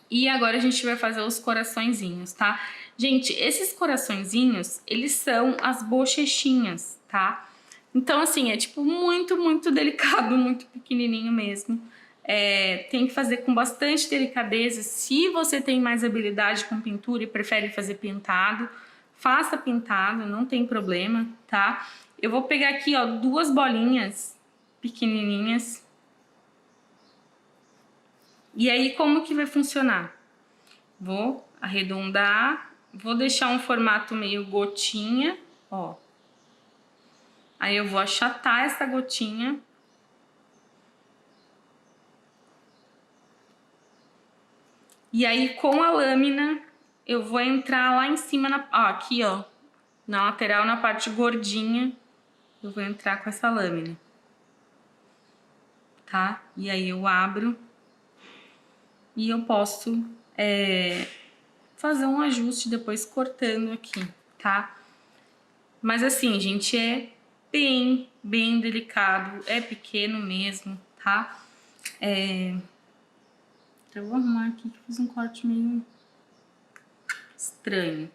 E agora a gente vai fazer os coraçõezinhos, tá? Gente, esses coraçõezinhos, eles são as bochechinhas, tá? Então, assim, é tipo muito delicado, muito pequenininho mesmo. Tem que fazer com bastante delicadeza. Se você tem mais habilidade com pintura e prefere fazer pintado, faça pintado, não tem problema, tá? Eu vou pegar aqui, ó, 2 bolinhas pequenininhas. E aí, como que vai funcionar? Vou arredondar, vou deixar um formato meio gotinha, ó. Aí eu vou achatar essa gotinha. E aí com a lâmina eu vou entrar lá em cima, aqui ó, na lateral, na parte gordinha, eu vou entrar com essa lâmina, tá? E aí eu abro e eu posso fazer um ajuste depois cortando aqui, tá? Mas assim, gente, é bem delicado, é pequeno mesmo, tá? Eu vou arrumar aqui que eu fiz um corte meio estranho.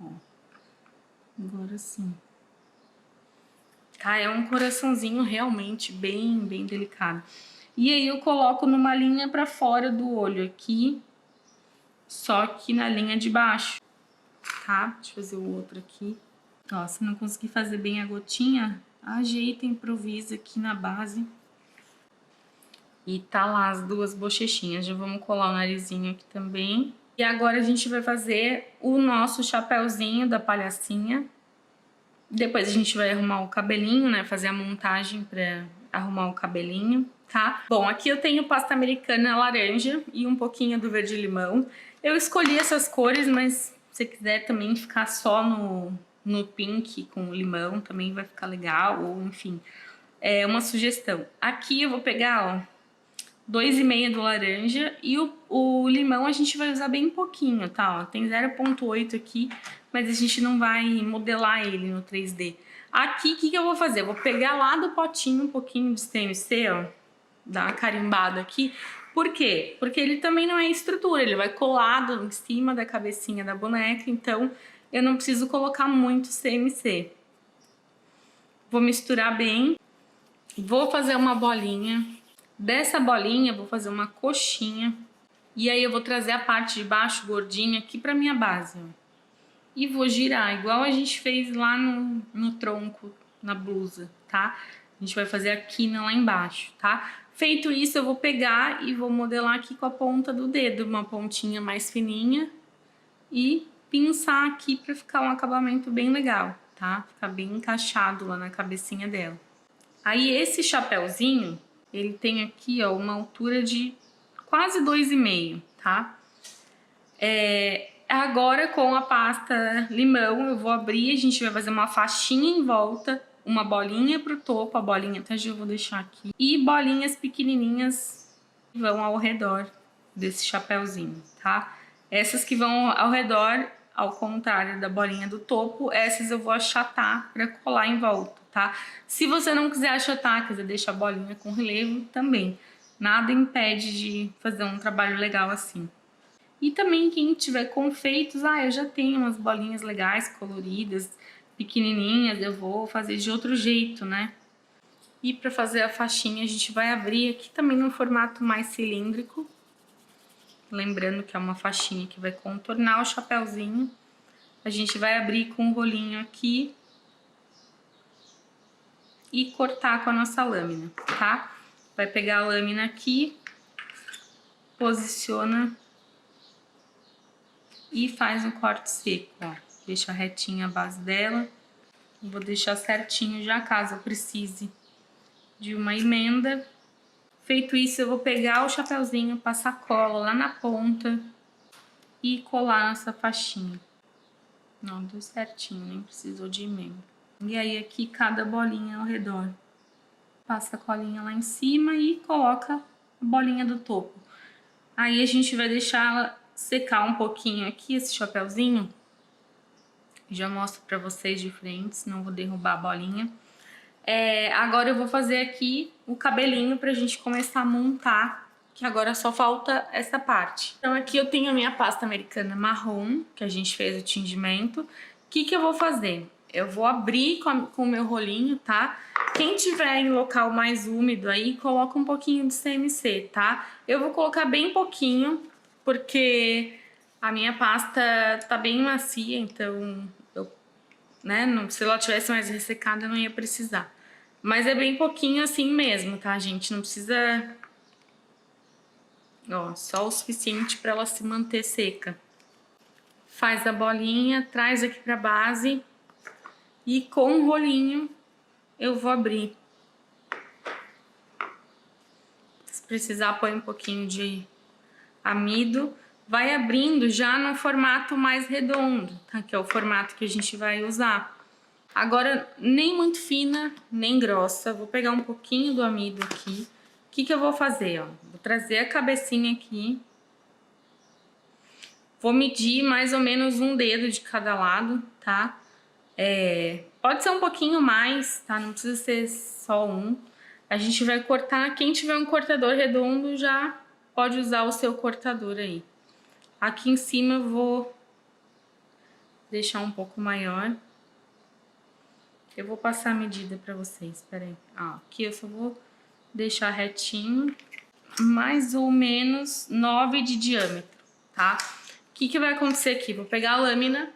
Ó, agora sim. Tá, é um coraçãozinho realmente bem delicado. E aí eu coloco numa linha pra fora do olho aqui, só que na linha de baixo, tá? Deixa eu fazer o outro aqui. Ó, se não conseguir fazer bem a gotinha, ajeita, improvisa aqui na base. E tá lá as duas bochechinhas. Já vamos colar o narizinho aqui também. E agora a gente vai fazer o nosso chapéuzinho da palhacinha. Depois a gente vai arrumar o cabelinho, né? Fazer a montagem pra arrumar o cabelinho, tá? Bom, aqui eu tenho pasta americana laranja e um pouquinho do verde limão. Eu escolhi essas cores, mas se você quiser também ficar só no pink com limão, também vai ficar legal, ou enfim, é uma sugestão. Aqui eu vou pegar, ó, 2,5 do laranja e o limão a gente vai usar bem pouquinho, tá? Ó, tem 0,8 aqui, mas a gente não vai modelar ele no 3D. Aqui, o que eu vou fazer? Eu vou pegar lá do potinho um pouquinho de CMC, ó, dar uma carimbada aqui. Por quê? Porque ele também não é estrutura, ele vai colado em cima da cabecinha da boneca, então eu não preciso colocar muito CMC. Vou misturar bem, vou fazer uma bolinha. Dessa bolinha, vou fazer uma coxinha. E aí eu vou trazer a parte de baixo, gordinha, aqui pra minha base, ó. E vou girar, igual a gente fez lá no tronco, na blusa, tá? A gente vai fazer a quina lá embaixo, tá? Feito isso, eu vou pegar e vou modelar aqui com a ponta do dedo, uma pontinha mais fininha. E pinçar aqui pra ficar um acabamento bem legal, tá? Ficar bem encaixado lá na cabecinha dela. Aí esse chapéuzinho, ele tem aqui, ó, uma altura de quase 2,5, tá? Agora com a pasta limão eu vou abrir, a gente vai fazer uma faixinha em volta, uma bolinha pro topo, a bolinha até já eu vou deixar aqui, e bolinhas pequenininhas que vão ao redor desse chapéuzinho, tá? Essas que vão ao redor, ao contrário da bolinha do topo, essas eu vou achatar pra colar em volta, tá? Se você não quiser achatar, quiser deixar a bolinha com relevo, também. Nada impede de fazer um trabalho legal assim. E também quem tiver confeitos, eu já tenho umas bolinhas legais, coloridas, pequenininhas, eu vou fazer de outro jeito, né? E para fazer a faixinha a gente vai abrir aqui também num formato mais cilíndrico. Lembrando que é uma faixinha que vai contornar o chapéuzinho. A gente vai abrir com um rolinho aqui e cortar com a nossa lâmina, tá? Vai pegar a lâmina aqui, posiciona e faz um corte seco, ó. Deixa retinha a base dela. Vou deixar certinho já, caso eu precise de uma emenda. Feito isso, eu vou pegar o chapéuzinho, passar cola lá na ponta e colar nessa faixinha. Não, deu certinho, nem precisou de emenda. E aí aqui cada bolinha ao redor. Passa a colinha lá em cima e coloca a bolinha do topo. Aí a gente vai deixar ela secar um pouquinho aqui, esse chapéuzinho. Já mostro pra vocês de frente, senão vou derrubar a bolinha. Agora eu vou fazer aqui o cabelinho pra gente começar a montar, que agora só falta essa parte. Então aqui eu tenho a minha pasta americana marrom, que a gente fez o tingimento. O que eu vou fazer? Eu vou abrir com o meu rolinho, tá? Quem tiver em local mais úmido aí, coloca um pouquinho de CMC, tá? Eu vou colocar bem pouquinho, porque a minha pasta tá bem macia, então se ela tivesse mais ressecada eu não ia precisar. Mas é bem pouquinho assim mesmo, tá, gente? Não precisa Ó, só o suficiente para ela se manter seca. Faz a bolinha, traz aqui pra base e com o rolinho eu vou abrir. Se precisar, põe um pouquinho de amido. Vai abrindo já no formato mais redondo, tá? Que é o formato que a gente vai usar. Agora, nem muito fina, nem grossa. Vou pegar um pouquinho do amido aqui. O que que eu vou fazer, ó? Vou trazer a cabecinha aqui. Vou medir mais ou menos um dedo de cada lado, tá? Pode ser um pouquinho mais, tá? Não precisa ser só um. A gente vai cortar. Quem tiver um cortador redondo já pode usar o seu cortador aí. Aqui em cima eu vou deixar um pouco maior. Eu vou passar a medida pra vocês, peraí. Aqui eu só vou deixar retinho. Mais ou menos 9 de diâmetro, tá? O que que vai acontecer aqui? Vou pegar a lâmina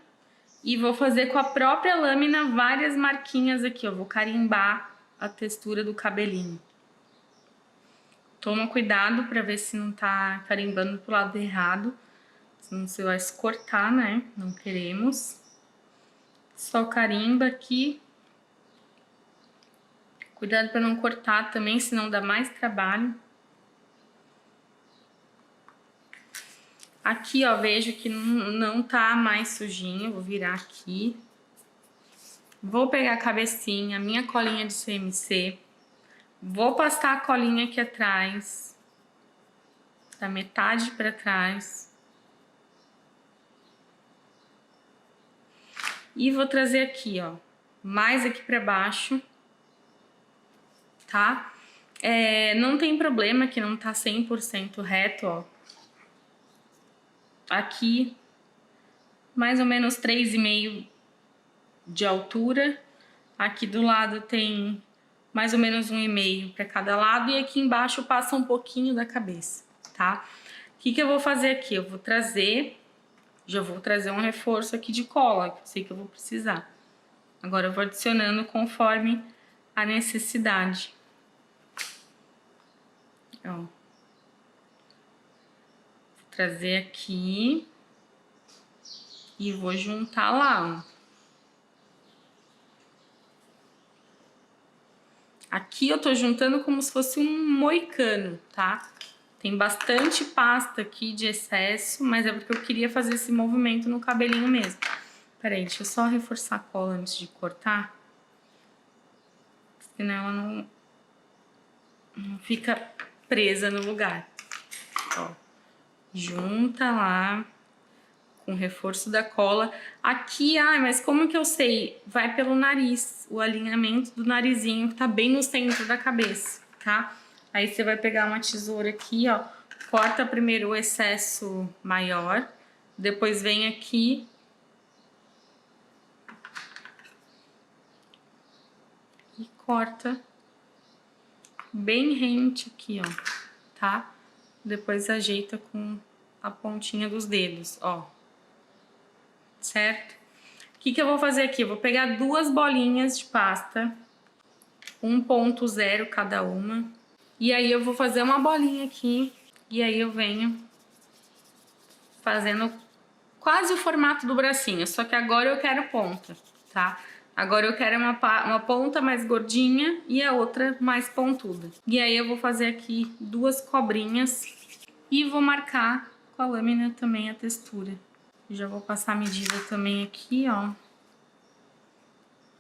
e vou fazer com a própria lâmina várias marquinhas aqui, ó. Vou carimbar a textura do cabelinho. Toma cuidado pra ver se não tá carimbando pro lado errado. Senão você vai se cortar, né? Não queremos. Só carimba aqui. Cuidado pra não cortar também, senão dá mais trabalho. Aqui, ó, vejo que não tá mais sujinho. Vou virar aqui. Vou pegar a cabecinha, minha colinha de CMC. Vou passar a colinha aqui atrás. Da metade pra trás. E vou trazer aqui, ó, mais aqui pra baixo, tá? Não tem problema que não tá 100% reto, ó. Aqui, mais ou menos 3,5 de altura. Aqui do lado tem mais ou menos 1,5 pra cada lado. E aqui embaixo passa um pouquinho da cabeça, tá? O que que eu vou fazer aqui? Eu vou trazer... Já vou trazer um reforço aqui de cola, que eu sei que eu vou precisar. Agora eu vou adicionando conforme a necessidade. Ó. Vou trazer aqui. E vou juntar lá, ó. Aqui eu tô juntando como se fosse um moicano, tá? Tem bastante pasta aqui de excesso, mas é porque eu queria fazer esse movimento no cabelinho mesmo. Peraí, deixa eu só reforçar a cola antes de cortar. Senão ela não fica presa no lugar. Ó, junta lá com o reforço da cola. Aqui, mas como que eu sei? Vai pelo nariz, o alinhamento do narizinho que tá bem no centro da cabeça, tá? Aí você vai pegar uma tesoura aqui, ó, corta primeiro o excesso maior, depois vem aqui e corta bem rente aqui, ó, tá? Depois ajeita com a pontinha dos dedos, ó, certo? O que que eu vou fazer aqui? Eu vou pegar 2 bolinhas de pasta, 1,0 cada uma. E aí eu vou fazer uma bolinha aqui, e aí eu venho fazendo quase o formato do bracinho, só que agora eu quero ponta, tá? Agora eu quero uma ponta mais gordinha e a outra mais pontuda. E aí eu vou fazer aqui 2 cobrinhas e vou marcar com a lâmina também a textura. Já vou passar a medida também aqui, ó.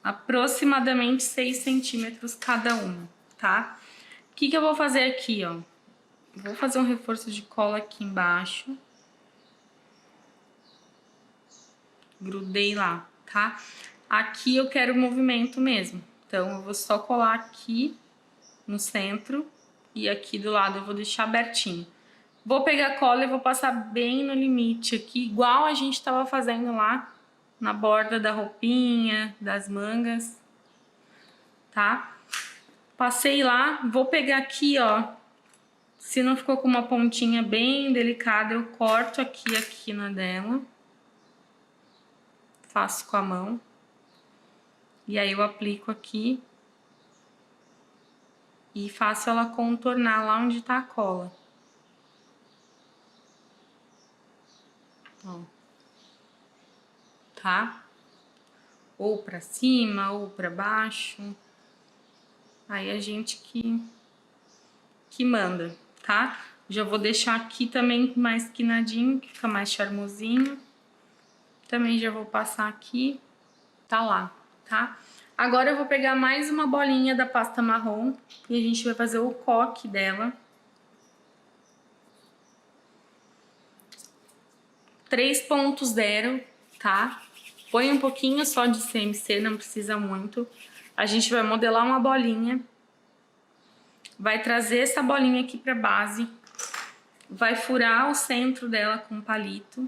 Aproximadamente 6 centímetros cada uma, tá? O que que eu vou fazer aqui, ó? Vou fazer um reforço de cola aqui embaixo. Grudei lá, tá? Aqui eu quero movimento mesmo. Então, eu vou só colar aqui no centro e aqui do lado eu vou deixar abertinho. Vou pegar a cola e vou passar bem no limite aqui, igual a gente tava fazendo lá na borda da roupinha, das mangas, tá? Passei lá, vou pegar aqui, ó. Se não ficou com uma pontinha bem delicada, eu corto aqui a quina dela. Faço com a mão. E aí eu aplico aqui. E faço ela contornar lá onde tá a cola. ó. Tá? Ou pra cima, ou pra baixo. Aí a gente que manda, tá? Já vou deixar aqui também mais quinadinho, que fica mais charmosinho. Também já vou passar aqui, tá lá, tá? Agora eu vou pegar mais uma bolinha da pasta marrom e a gente vai fazer o coque dela. 3.0, tá? Põe um pouquinho só de CMC, não precisa muito. A gente vai modelar uma bolinha. Vai trazer essa bolinha aqui pra base. Vai furar o centro dela com um palito.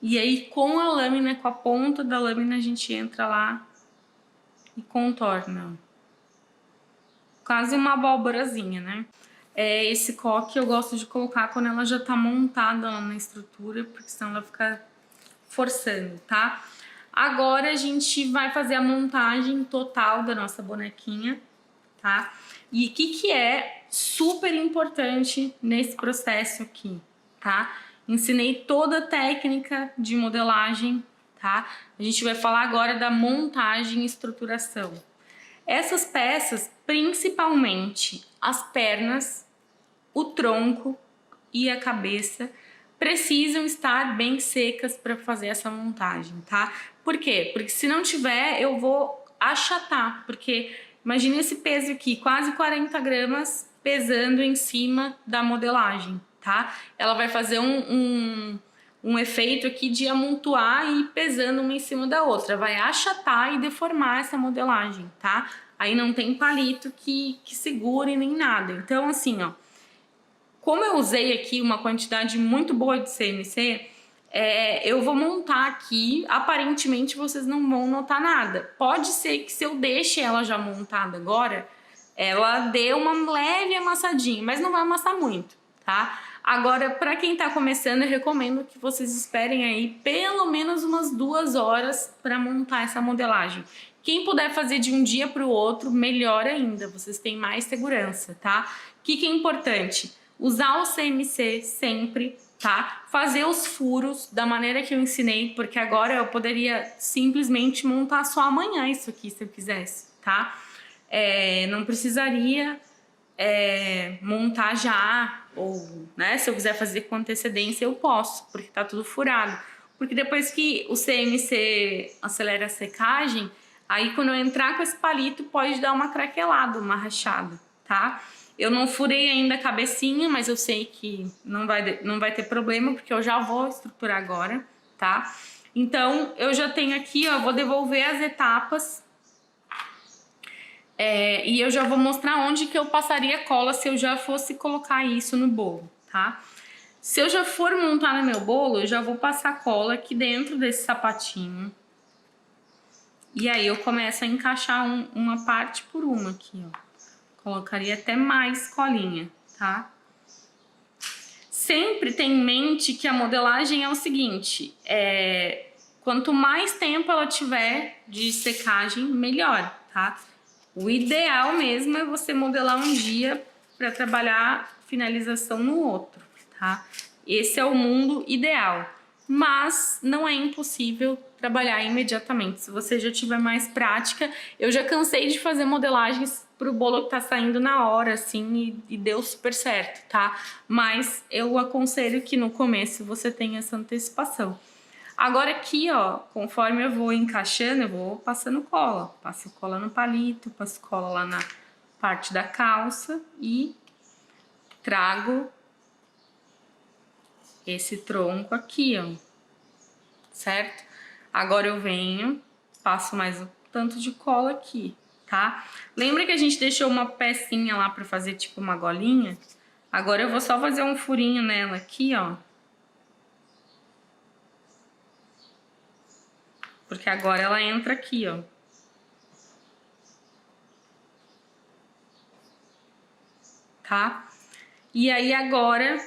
E aí, com a lâmina, com a ponta da lâmina, a gente entra lá e contorna. Quase uma abóborazinha, né? Esse coque eu gosto de colocar quando ela já tá montada lá na estrutura, porque senão ela fica forçando, tá? Agora a gente vai fazer a montagem total da nossa bonequinha, tá? E o que é super importante nesse processo aqui, tá? Ensinei toda a técnica de modelagem, tá? A gente vai falar agora da montagem e estruturação. Essas peças, principalmente as pernas, o tronco e a cabeça, precisam estar bem secas para fazer essa montagem, tá? Por quê? Porque se não tiver, eu vou achatar, porque imagine esse peso aqui, quase 40 gramas pesando em cima da modelagem, tá? Ela vai fazer um efeito aqui de amontoar e ir pesando uma em cima da outra, vai achatar e deformar essa modelagem, tá? Aí não tem palito que segure nem nada. Então, assim, ó, como eu usei aqui uma quantidade muito boa de CMC, eu vou montar aqui, aparentemente vocês não vão notar nada. Pode ser que se eu deixe ela já montada agora, ela dê uma leve amassadinha, mas não vai amassar muito, tá? Agora, para quem tá começando, eu recomendo que vocês esperem aí pelo menos umas 2 horas para montar essa modelagem. Quem puder fazer de um dia para o outro, melhor ainda, vocês têm mais segurança, tá? O que é importante? Usar o CMC sempre, tá? Fazer os furos da maneira que eu ensinei, porque agora eu poderia simplesmente montar só amanhã isso aqui, se eu quisesse, tá? Não precisaria montar já, ou, né, se eu quiser fazer com antecedência, eu posso, porque tá tudo furado. Porque depois que o CMC acelera a secagem, aí quando eu entrar com esse palito, pode dar uma craquelada, uma rachada, tá? Eu não furei ainda a cabecinha, mas eu sei que não vai ter problema, porque eu já vou estruturar agora, tá? Então, eu já tenho aqui, ó, vou devolver as etapas. E eu já vou mostrar onde que eu passaria cola se eu já fosse colocar isso no bolo, tá? Se eu já for montar no meu bolo, eu já vou passar cola aqui dentro desse sapatinho. E aí eu começo a encaixar uma parte por uma aqui, ó. Colocaria até mais colinha, tá? Sempre tem em mente que a modelagem é o seguinte, quanto mais tempo ela tiver de secagem, melhor, tá? O ideal mesmo é você modelar um dia para trabalhar finalização no outro, tá? Esse é o mundo ideal, mas não é impossível trabalhar imediatamente. Se você já tiver mais prática, eu já cansei de fazer modelagens pro bolo que tá saindo na hora, assim, e deu super certo, tá? Mas eu aconselho que no começo você tenha essa antecipação. Agora aqui, ó, conforme eu vou encaixando, eu vou passando cola. Passo cola no palito, passo cola lá na parte da calça e trago esse tronco aqui, ó, certo? Agora eu venho, passo mais um tanto de cola aqui, tá? Lembra que a gente deixou uma pecinha lá pra fazer tipo uma golinha? Agora eu vou só fazer um furinho nela aqui, ó. Porque agora ela entra aqui, ó. Tá? E aí agora,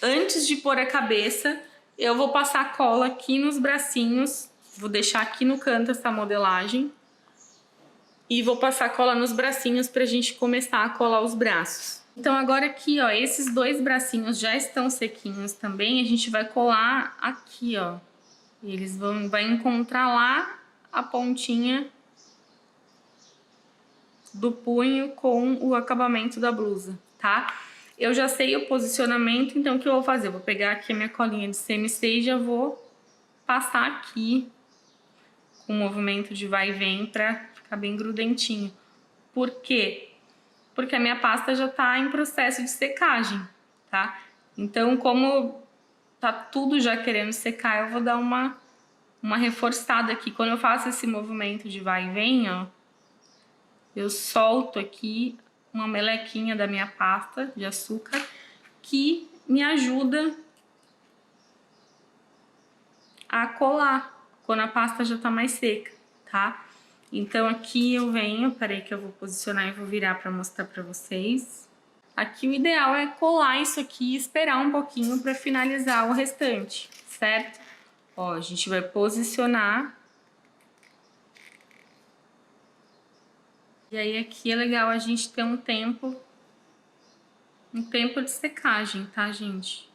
antes de pôr a cabeça, eu vou passar cola aqui nos bracinhos. Vou deixar aqui no canto essa modelagem. E vou passar cola nos bracinhos pra gente começar a colar os braços, Então agora aqui, ó, esses dois bracinhos já estão sequinhos também, a gente vai colar aqui, ó. Eles vai encontrar lá a pontinha do punho com o acabamento da blusa, tá? Eu já sei o posicionamento, então o que eu vou fazer? Eu vou pegar aqui a minha colinha de CMC e já vou passar aqui com o movimento de vai e vem pra ficar bem grudentinho. Por quê? Porque a minha pasta já tá em processo de secagem, tá? Então, como tá tudo já querendo secar, eu vou dar uma reforçada aqui. Quando eu faço esse movimento de vai e vem, ó, eu solto aqui uma melequinha da minha pasta de açúcar que me ajuda a colar quando a pasta já tá mais seca, tá? Então aqui eu venho, peraí que eu vou posicionar e vou virar pra mostrar pra vocês. Aqui o ideal é colar isso aqui e esperar um pouquinho pra finalizar o restante, certo? Ó, a gente vai posicionar. E aí aqui é legal a gente ter um tempo de secagem, tá, gente?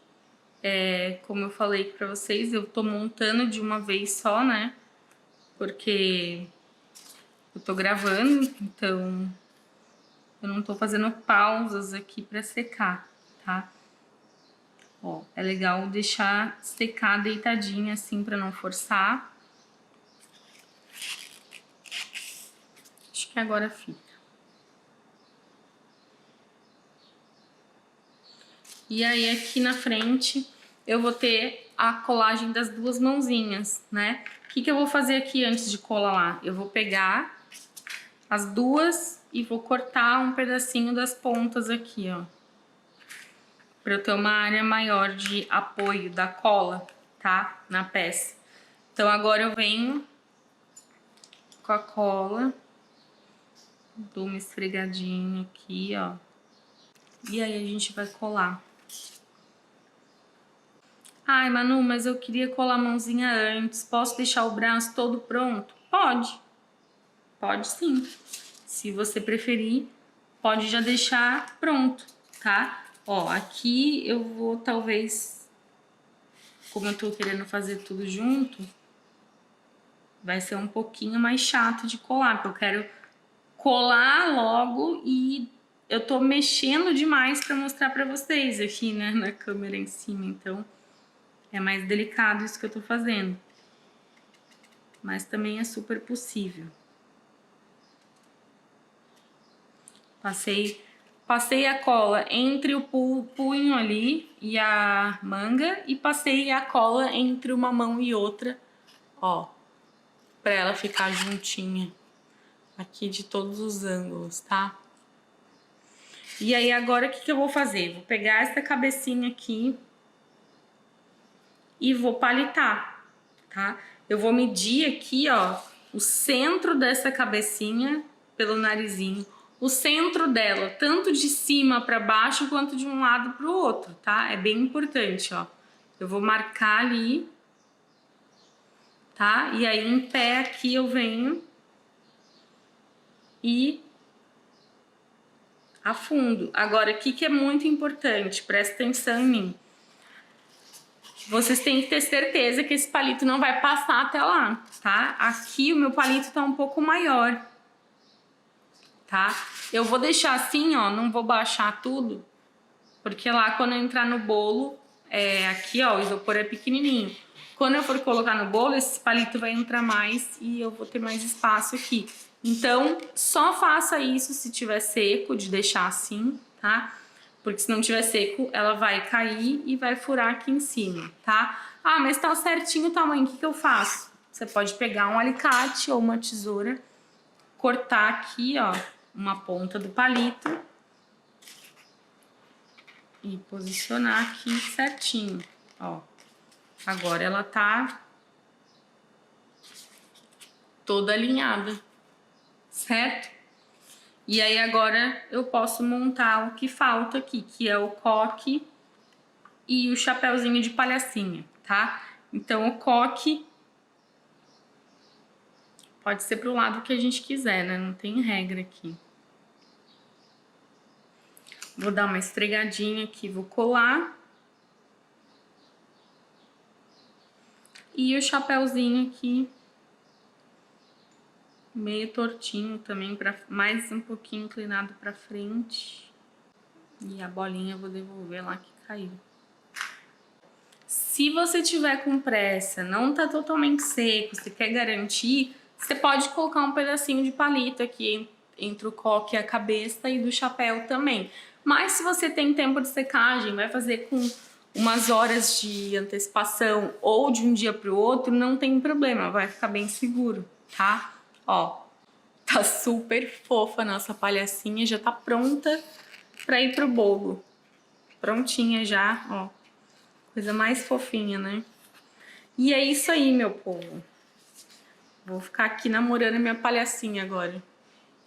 Como eu falei pra vocês, eu tô montando de uma vez só, né? Porque eu tô gravando, então eu não tô fazendo pausas aqui pra secar, tá? Ó, é legal deixar secar deitadinha assim pra não forçar. Acho que agora fica. E aí aqui na frente eu vou ter a colagem das duas mãozinhas, né? O que eu vou fazer aqui antes de colar lá? Eu vou pegar as duas e vou cortar um pedacinho das pontas aqui, ó. Pra eu ter uma área maior de apoio da cola, tá? Na peça. Então agora eu venho com a cola, dou uma esfregadinha aqui, ó. E aí a gente vai colar. Ai, Manu, mas eu queria colar a mãozinha antes. Posso deixar o braço todo pronto? Pode. Pode sim. Se você preferir, pode já deixar pronto, tá? Ó, aqui eu vou talvez, como eu tô querendo fazer tudo junto, vai ser um pouquinho mais chato de colar, porque eu quero colar logo e eu tô mexendo demais pra mostrar pra vocês aqui, né, na câmera em cima, então é mais delicado isso que eu tô fazendo. Mas também é super possível. Passei a cola entre o punho ali e a manga e passei a cola entre uma mão e outra, ó, pra ela ficar juntinha aqui de todos os ângulos, tá? E aí agora o que eu vou fazer? Vou pegar essa cabecinha aqui e vou palitar, tá? Eu vou medir aqui, ó, o centro dessa cabecinha pelo narizinho, o centro dela, tanto de cima para baixo quanto de um lado para o outro, tá? É bem importante, ó. Eu vou marcar ali, tá? E aí em pé aqui eu venho e afundo. Agora, o que é muito importante, presta atenção em mim. Vocês têm que ter certeza que esse palito não vai passar até lá, tá? Aqui o meu palito tá um pouco maior, tá? Eu vou deixar assim, ó, não vou baixar tudo, porque lá quando eu entrar no bolo, aqui, ó, o isopor é pequenininho. Quando eu for colocar no bolo, esse palito vai entrar mais e eu vou ter mais espaço aqui. Então, só faça isso se tiver seco, de deixar assim, tá? Porque se não tiver seco, ela vai cair e vai furar aqui em cima, tá? Ah, mas tá certinho o tamanho, o que eu faço? Você pode pegar um alicate ou uma tesoura, cortar aqui, ó, uma ponta do palito e posicionar aqui certinho, ó. Agora ela tá toda alinhada, certo? E aí agora eu posso montar o que falta aqui, que é o coque e o chapéuzinho de palhacinha, tá? Então o coque pode ser pro lado que a gente quiser, né? Não tem regra aqui. Vou dar uma esfregadinha aqui, vou colar. E o chapéuzinho aqui, meio tortinho também, mais um pouquinho inclinado pra frente. E a bolinha eu vou devolver lá que caiu. Se você tiver com pressa, não tá totalmente seco, você quer garantir, você pode colocar um pedacinho de palito aqui entre o coque e a cabeça e do chapéu também. Mas se você tem tempo de secagem, vai fazer com umas horas de antecipação ou de um dia pro outro, não tem problema, vai ficar bem seguro, tá? Ó, tá super fofa a nossa palhacinha, já tá pronta pra ir pro bolo. Prontinha já, ó. Coisa mais fofinha, né? E é isso aí, meu povo. Vou ficar aqui namorando minha palhacinha agora.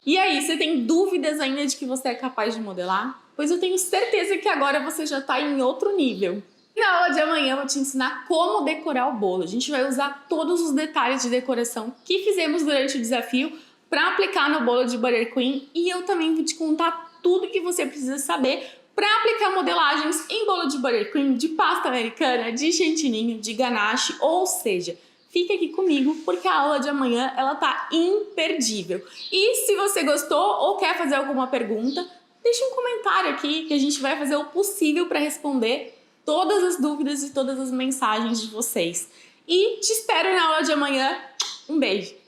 E aí, você tem dúvidas ainda de que você é capaz de modelar? Pois eu tenho certeza que agora você já tá em outro nível. Na aula de amanhã eu vou te ensinar como decorar o bolo. A gente vai usar todos os detalhes de decoração que fizemos durante o desafio para aplicar no bolo de Buttercream, e eu também vou te contar tudo que você precisa saber para aplicar modelagens em bolo de Buttercream, de pasta americana, de chantininho, de ganache, ou seja, fica aqui comigo porque a aula de amanhã ela tá imperdível. E se você gostou ou quer fazer alguma pergunta, deixa um comentário aqui que a gente vai fazer o possível para responder todas as dúvidas e todas as mensagens de vocês. E te espero na aula de amanhã. Um beijo!